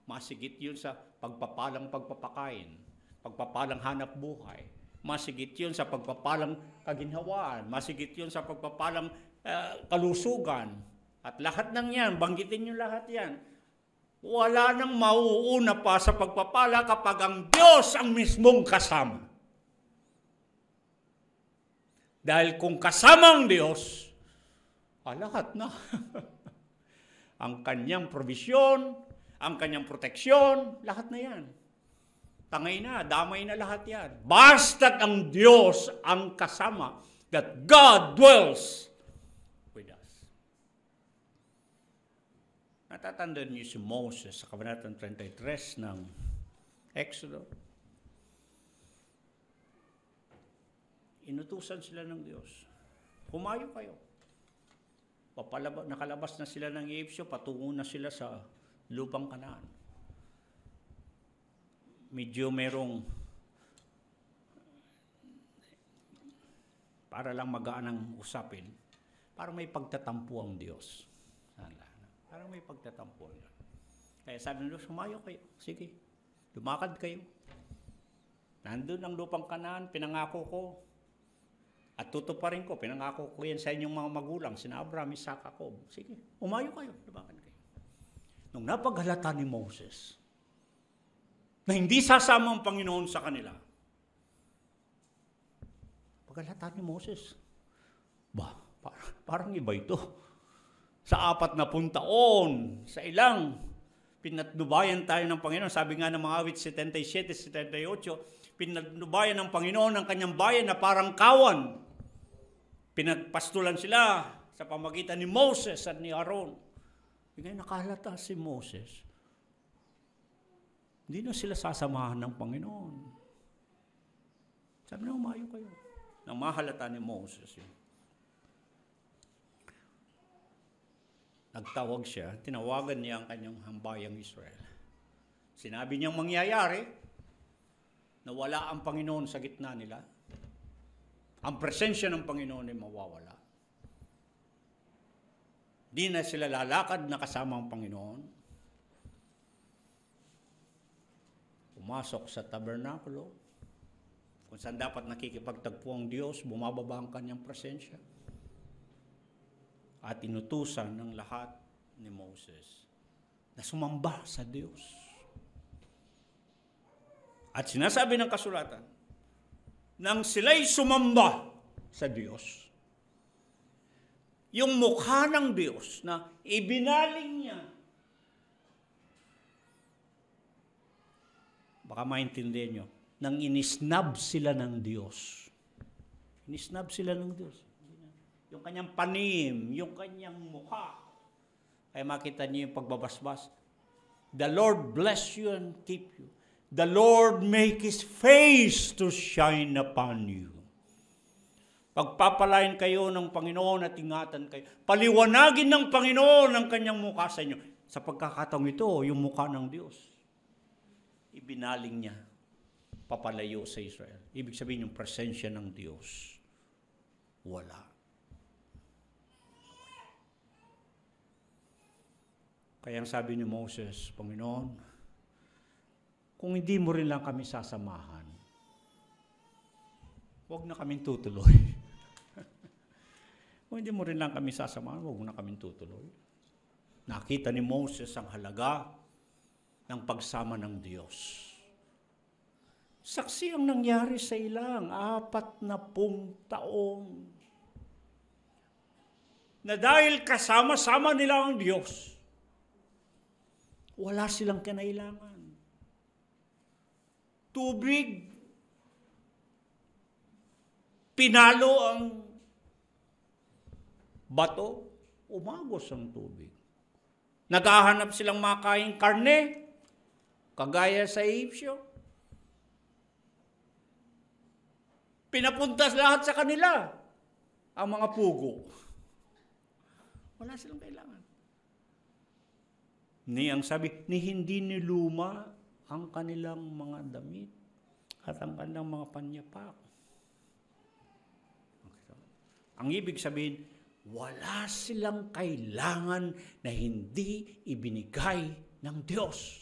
Masigit yun sa pagpapalang pagpapakain, pagpapalang hanap buhay. Masigit yun sa pagpapalang kaginhawaan. Masigit yun sa pagpapalang kalusugan. At lahat ng yan, banggitin nyo lahat yan. Wala nang mauuna pa sa pagpapala kapag ang Diyos ang mismong kasama. Dahil kung kasama ang Diyos, lahat na. Ang kanyang provisyon, ang kanyang proteksyon, lahat na yan. Tangay na, damay na lahat yan. Basta't ang Diyos ang kasama, that God dwells with us. Natatandaan niyo si Moses sa Kabanatang 33 ng Exodo. Inutusan sila ng Diyos. Humayo kayo. Nakalabas na sila ng Egypto, patungo na sila sa lupang Kanaan. Medyo merong para lang magaan ang usapin, parang may pagtatampo ang Diyos. Parang may pagtatampo. Kaya sabi ng Diyos, humayo kayo. Sige, lumakad kayo. Nandun ang lupang Kanaan, pinangako ko. At tutuparin ko, pinangako ko yan sa inyong mga magulang, sina Abraham, Isaac, Jacob. Sige, umayo kayo, lumakan kayo. Nung napaghalata ni Moses, na hindi sasama ang Panginoon sa kanila, paghalata ni Moses, parang iba ito. Sa 40 taon, sa ilang, pinatnubayan tayo ng Panginoon. Sabi nga ng mga awit 77, 78, pinatnubayan ng Panginoon ang kanyang bayan na parang kawan. Pinagpastulan sila sa pamagitan ni Moses at ni Aaron. Bigay nakahalata si Moses. Hindi na sila sasamahan ng Panginoon. Sabi na, umayo kayo. Nang mahalata ni Moses yun. Nagtawag siya, tinawagan niya ang kanyang hambayang Israel. Sinabi niyang mangyayari na wala ang Panginoon sa gitna nila. Ang presensya ng Panginoon ay mawawala. Di na sila lalakad na kasama ang Panginoon. Pumasok sa tabernakulo, kung saan dapat nakikipagtagpo ang Diyos, bumababa ang kanyang presensya. At inutusan ng lahat ni Moses na sumamba sa Diyos. At sinasabi ng kasulatan, nang sila'y sumamba sa Diyos, yung mukha ng Diyos na ibinaling niya, baka maintindihan nyo, nang inisnab sila ng Diyos. Inisnab sila ng Diyos. Yung kanyang panim, yung kanyang mukha. Ay makita niyo yung pagbabasbas. The Lord bless you and keep you. The Lord make His face to shine upon you. Pagpapalain kayo ng Panginoon at ingatan kayo. Paliwanagin ng Panginoon ang kanyang mukha sa inyo. Sa pagkakataong ito, yung mukha ng Diyos, ibinaling niya papalayo sa Israel. Ibig sabihin yung presensya ng Diyos, wala. Kaya ang sabi ni Moses, Panginoon, kung hindi mo rin lang kami sasamahan, huwag na kaming tutuloy. Kung hindi mo rin lang kami sasamahan, huwag na kaming tutuloy. Nakita ni Moses ang halaga ng pagsama ng Diyos. Saksi ang nangyari sa ilang 40 taon. Na dahil kasama-sama nila ang Diyos, wala silang kinailangan. Tubig, pinalo ang bato, umagos ang tubig. Naghahanap silang makaing karne, kagaya sa Egyptio. Pinapuntas lahat sa kanila ang mga pugo. Wala silang kailangan. Ang sabi, hindi niluma ang kanilang mga damit at ang kanilang mga panyapak. Ang ibig sabihin, wala silang kailangan na hindi ibinigay ng Diyos.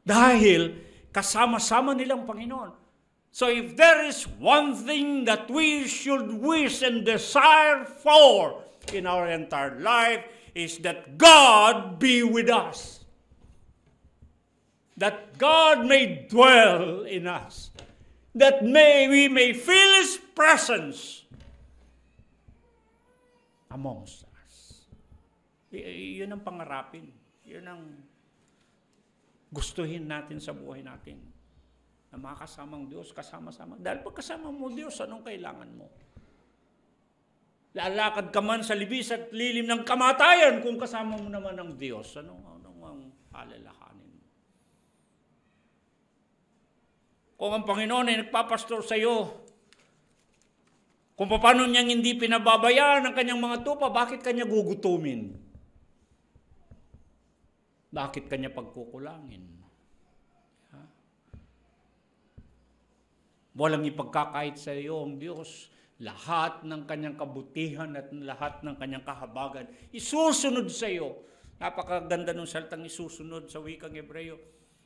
Dahil kasama-sama nilang Panginoon. So if there is one thing that we should wish and desire for in our entire life, is that God be with us. That God may dwell in us. That we may feel His presence amongst us. Yun ang pangarapin. Yun ang gustuhin natin sa buhay natin. Na makakasamang Diyos, kasama-sama. Dahil pag kasama mo Diyos, anong kailangan mo? Lalakad ka man sa libis at lilim ng kamatayan kung kasama mo naman ang Diyos. Anong ang alalahanin mo? Kung ang Panginoon ay nagpapastor sa iyo, kung paano niyang hindi pinababayaan ang kanyang mga tupa, bakit kanya gugutumin? Bakit kanya pagkukulangin? Ha? Walang ipagkakait sa iyo ang Diyos. Lahat ng kanyang kabutihan at lahat ng kanyang kahabagan, isusunod sa iyo. Napakaganda ng salitang isusunod sa wikang Hebreo.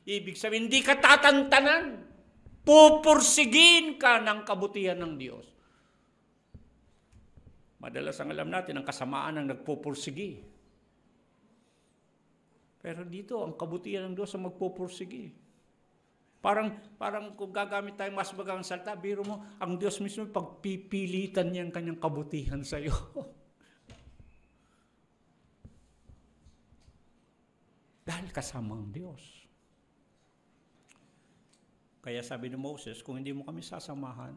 Ibig sabihin, hindi ka tatantanan. Pupursigin ka ng kabutihan ng Diyos. Madalas ang alam natin, ang kasamaan ang nagpupursigi. Pero dito, ang kabutihan ng Diyos ang magpupursigi. Parang kung gagamit tayo mas bagang salita, biro mo, ang Diyos mismo pagpipilitan niya ang kanyang kabutihan sa iyo. Dahil kasama ang Diyos. Kaya sabi ni Moses, kung hindi mo kami sasamahan,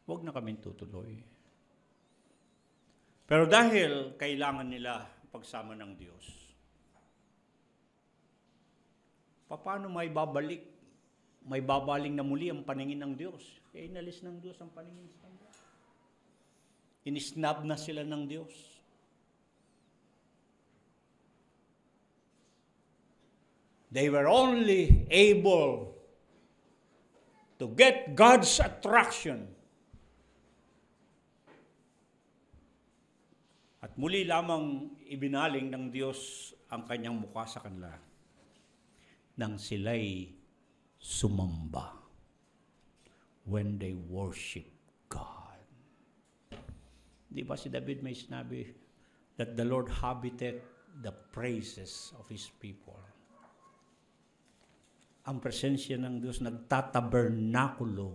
huwag na kaming tutuloy. Pero dahil kailangan nila pagsama ng Diyos, paano may babaling na muli ang paningin ng Diyos? Inalis ng Diyos ang paningin sa kanila. Inisnab na sila ng Diyos. They were only able to get God's attraction. At muli lamang ibinaling ng Diyos ang kanyang mukha sa kanila nang sila'y sumamba when they worship God. Di ba si David may sinabi that the Lord habited the praises of His people. Ang presensya ng Diyos nagtatabernakulo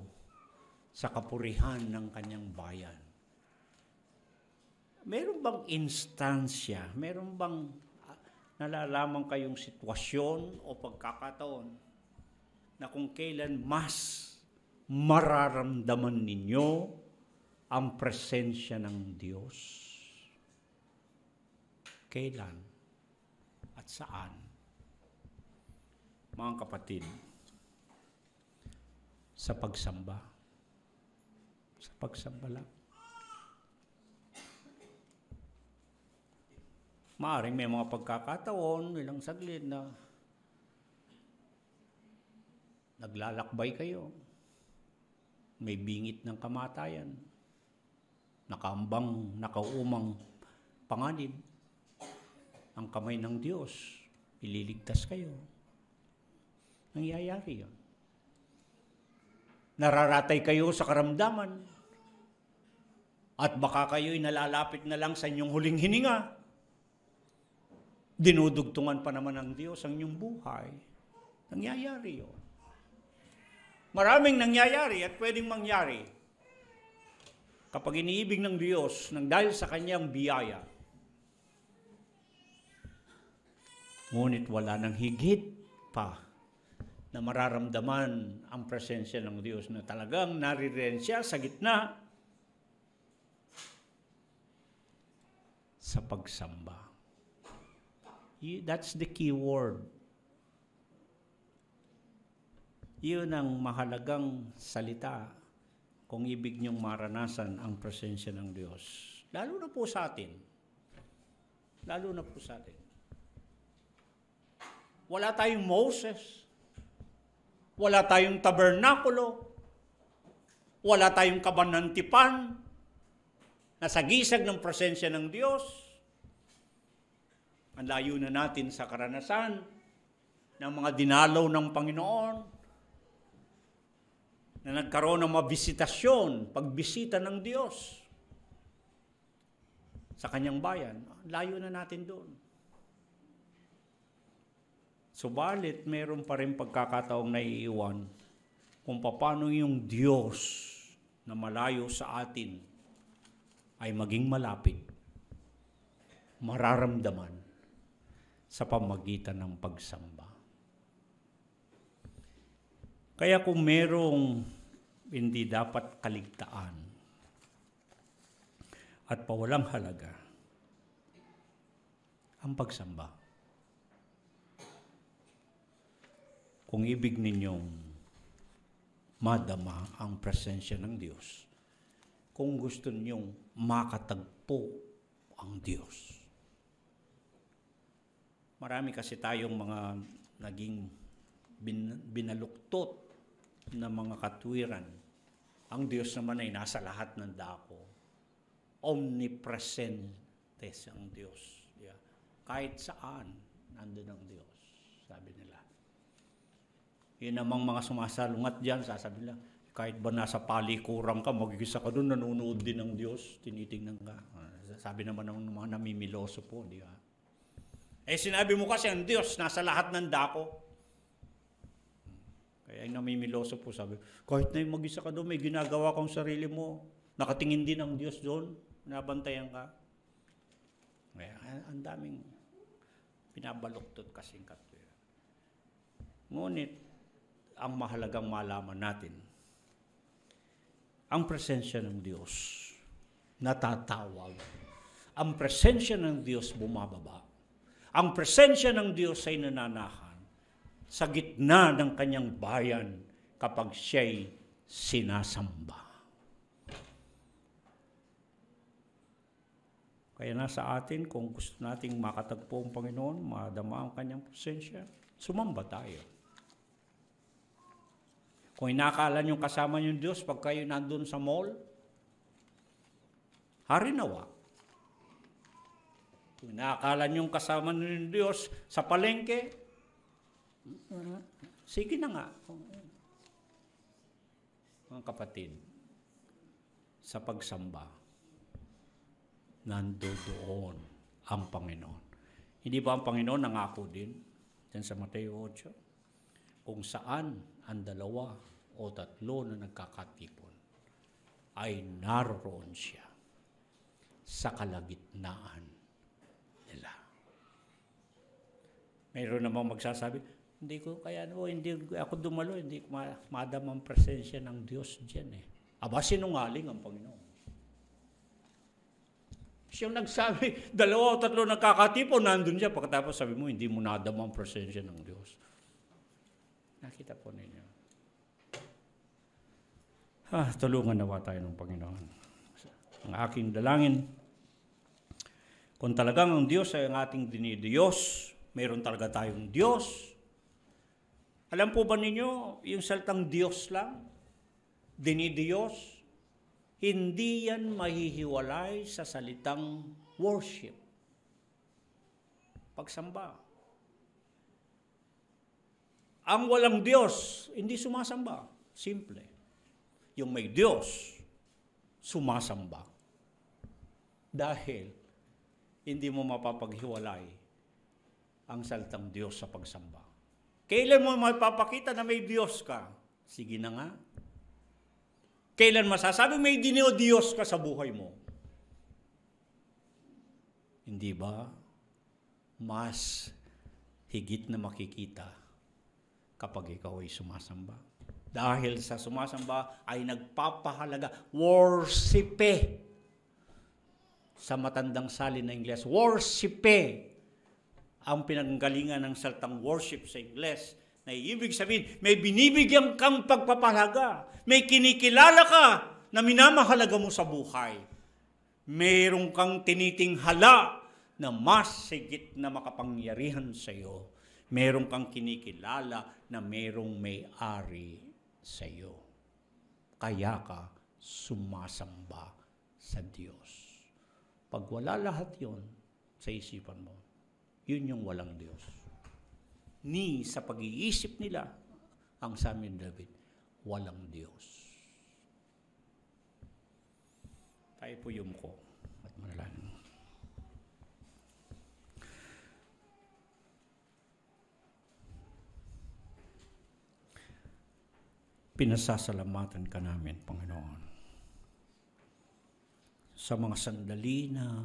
sa kapurihan ng kanyang bayan. Meron bang instansya, meron bang nalalaman kayong sitwasyon o pagkakataon na kung kailan mas mararamdaman ninyo ang presensya ng Diyos? Kailan at saan? Mga kapatid, sa pagsamba. Sa pagsamba lang. Maaring may mga pagkakataon, ilang saglit na naglalakbay kayo. May bingit ng kamatayan. Nakaambang, nakaumang panganib. Ang kamay ng Diyos, ililigtas kayo. Nangyayari yun. Nararatay kayo sa karamdaman. At baka kayo'y nalalapit na lang sa inyong huling hininga. Dinudugtungan pa naman ng Diyos ang inyong buhay. Nangyayari yun. Maraming nangyayari at pwedeng mangyari kapag iniibig ng Diyos nang dahil sa kanyang biyaya. Ngunit wala nang higit pa na mararamdaman ang presensya ng Diyos, na talagang naririyan siya sa gitna sa pagsamba. That's the key word. Yun ang mahalagang salita kung ibig niyong maranasan ang presensya ng Diyos. Lalo na po sa atin. Lalo na po sa atin. Wala tayong Moses. Wala tayong tabernakulo. Wala tayong kabanantipan na sagisag ng presensya ng Diyos. Ang layo na natin sa karanasan ng mga dinalaw ng Panginoon na nagkaroon ng mabisitasyon, pagbisita ng Diyos sa kanyang bayan. Layo na natin doon. Subalit, meron pa rin pagkakataong naiiwan kung paano yung Diyos na malayo sa atin ay maging malapit, mararamdaman sa pamagitan ng pagsamba. Kaya kung merong hindi dapat kaligtaan at pawalang halaga, ang pagsamba. Kung ibig ninyong madama ang presensya ng Diyos, kung gusto ninyong makatagpo ang Diyos. Marami kasi tayong mga naging binaluktot na mga katwiran. Ang Diyos naman ay nasa lahat ng dako. Omnipresentes ang Diyos. Yeah. Kahit saan, nandun ang Diyos, sabi nila. Yun namang mga sumasalungat dyan, sasabi nila, kahit ba nasa palikuran ka, magigisa ka doon, nanonood din ng Diyos, tinitingnan ka. Sabi naman ng mga namimiloso po, di ba? Sinabi mo kasi ang Diyos nasa lahat ng dako. Kaya yung namimiloso po sabi, kahit na mag-isa ka doon, may ginagawa kang sarili mo, nakatingin din ang Diyos doon, nabantayan ka. Kaya ang daming pinabaluktot kasing katwiran. Ngunit, ang mahalagang malaman natin, ang presensya ng Diyos natatawag. Ang presensya ng Diyos bumababa. Ang presensya ng Diyos ay nananahan sa gitna ng kanyang bayan kapag siya'y sinasamba. Kaya nasa atin, kung gusto nating makatagpo ang Panginoon, madama ang kanyang presensya, sumamba tayo. Kung inakala nyo kasama yung Diyos pag kayo nandun sa mall, harinawa. Kung inakala nyo kasama nyo yung Diyos sa palengke, sige na nga. Mga kapatid, sa pagsamba, nandoon ang Panginoon. Hindi ba ang Panginoon nangako din? Diyan sa Mateo 8, kung saan ang 2 o 3 na nagkakatipon ay naroon siya sa kalagitnaan nila. Mayroon namang magsasabi, hindi ako dumalo, hindi ko madama ang presensya ng Diyos diyan eh. Aba, sinungaling ang Panginoon. Siyang nagsabi, 2 o 3 nagkakatipon, nandun siya. Pagkatapos sabi mo, hindi mo nadama ang presensya ng Diyos. Nakita po ninyo. Tulungan nawa tayo ng Panginoon. Ang aking dalangin, kung talagang ang Diyos ay ang ating dinidiyos, mayroon talaga tayong Diyos. Alam po ba ninyo, yung salitang Diyos lang, dinidiyos, hindi yan mahihiwalay sa salitang worship. Pagsamba. Ang walang Diyos, hindi sumasamba. Simple. Yung may Diyos, sumasamba. Dahil hindi mo mapapaghiwalay ang salitang Diyos sa pagsamba. Kailan mo mapapakita na may Diyos ka? Sige na nga. Kailan masasabi may dinodiyos ka sa buhay mo? Hindi ba mas higit na makikita kapag ikaw ay sumasamba. Dahil sa sumasamba ay nagpapahalaga, worship. Sa matandang salin na Ingles, worship. Ang pinanggalingan ng salitang worship sa Ingles, na ibig sabihin, may binibigyan kang pagpapahalaga. May kinikilala ka na minamahalaga mo sa buhay. Mayroong kang tinitinghala na mas higit na makapangyarihan sa iyo. Mayroong kang kinikilala na mayroong may-ari sa iyo. Kaya ka sumasamba sa Diyos. Pag wala lahat yon sa isipan mo, yun yung walang Diyos. Ni sa pag-iisip nila, ang sabi ni David, walang Diyos. Tayo po yumuko at manalangin. Pinasasalamatan ka namin, Panginoon, sa mga sandali na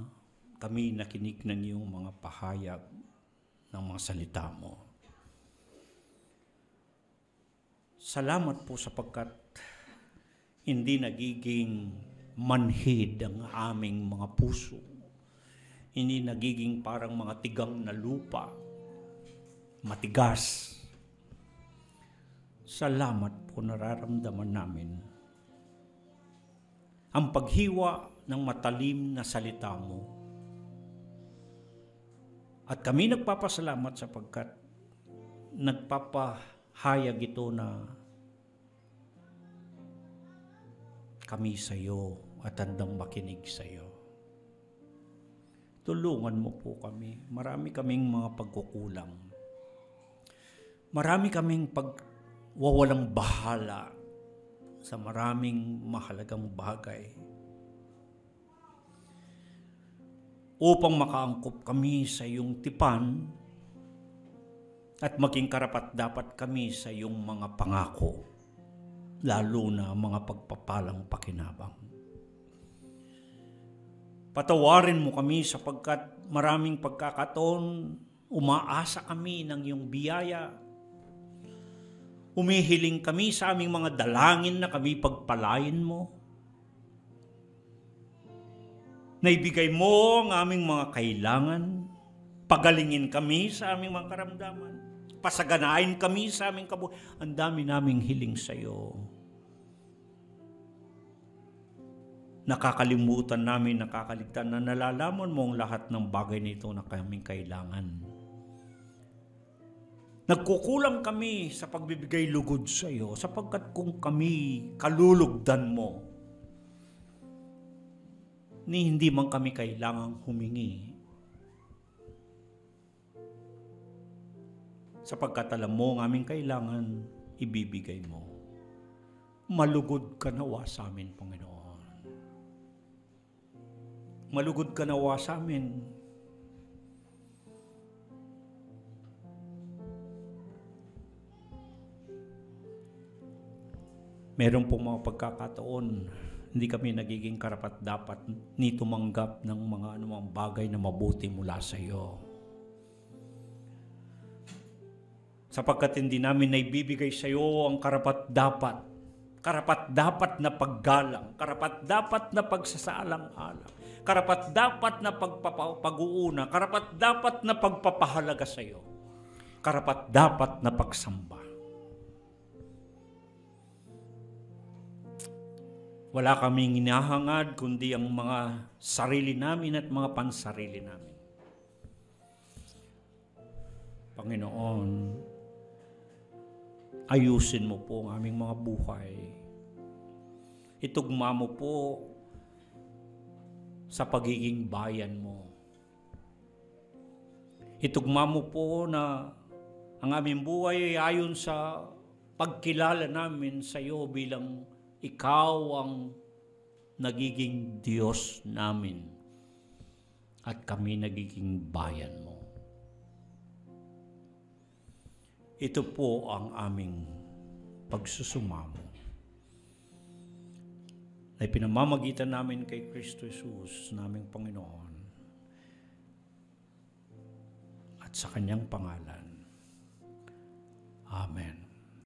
kami nakinig ng iyong mga pahayag ng mga salita mo. Salamat po sapagkat hindi nagiging manhid ang aming mga puso. Hindi nagiging parang mga tigang na lupa, matigas. Salamat po, nararamdaman namin ang paghiwa ng matalim na salita mo. At kami nagpapasalamat sapagkat nagpapahayag ito na kami sa iyo at handang makinig sa iyo. Tulungan mo po kami. Marami kaming mga pagkukulang. Marami kaming pagwawalang bahala sa maraming mahalagang bagay. Upang makaangkop kami sa iyong tipan at maging karapat-dapat kami sa iyong mga pangako, lalo na mga pagpapalang pakinabang. Patawarin mo kami sapagkat maraming pagkakataon umaasa kami ng iyong biyaya. Umihiling kami sa aming mga dalangin na kami pagpalain mo. Naibigay mo ang aming mga kailangan, pagalingin kami sa aming mga karamdaman, pasaganain kami sa aming kabuhay. Ang dami naming hiling sa iyo. Nakakalimutan namin, nakakaligtan na nalalaman mo ang lahat ng bagay nito na kaming kailangan. Nagkukulang kami sa pagbibigay lugod sa iyo sapagkat kung kami kalulugdan mo, ni hindi man kami kailangang humingi. Sapagkat alam mo ang aming kailangan, ibibigay mo. Malugod ka nawa sa amin, Panginoon. Malugod ka nawa sa amin. Meron pong mga pagkakataon, hindi kami nagiging karapat-dapat ni tumanggap ng mga anumang bagay na mabuti mula sa iyo. Sapagkat hindi namin naibibigay sa iyo ang karapat-dapat na paggalang, karapat-dapat na pagsasaalang-alang, karapat-dapat na pag-uuna, karapat-dapat na pagpapahalaga sa iyo, karapat-dapat na pagsamba. Wala kaming inahangad kundi ang mga sarili namin at mga pansarili namin. Panginoon, ayusin mo po ang aming mga buhay. Itugma mo po sa pagiging bayan mo. Itugma mo po na ang aming buhay ay ayon sa pagkilala namin sa iyo bilang ikaw ang nagiging Diyos namin at kami nagiging bayan mo. Ito po ang aming pagsusumamo na ipinamamagitan namin kay Kristo Jesus, naming Panginoon, at sa Kanyang pangalan. Amen.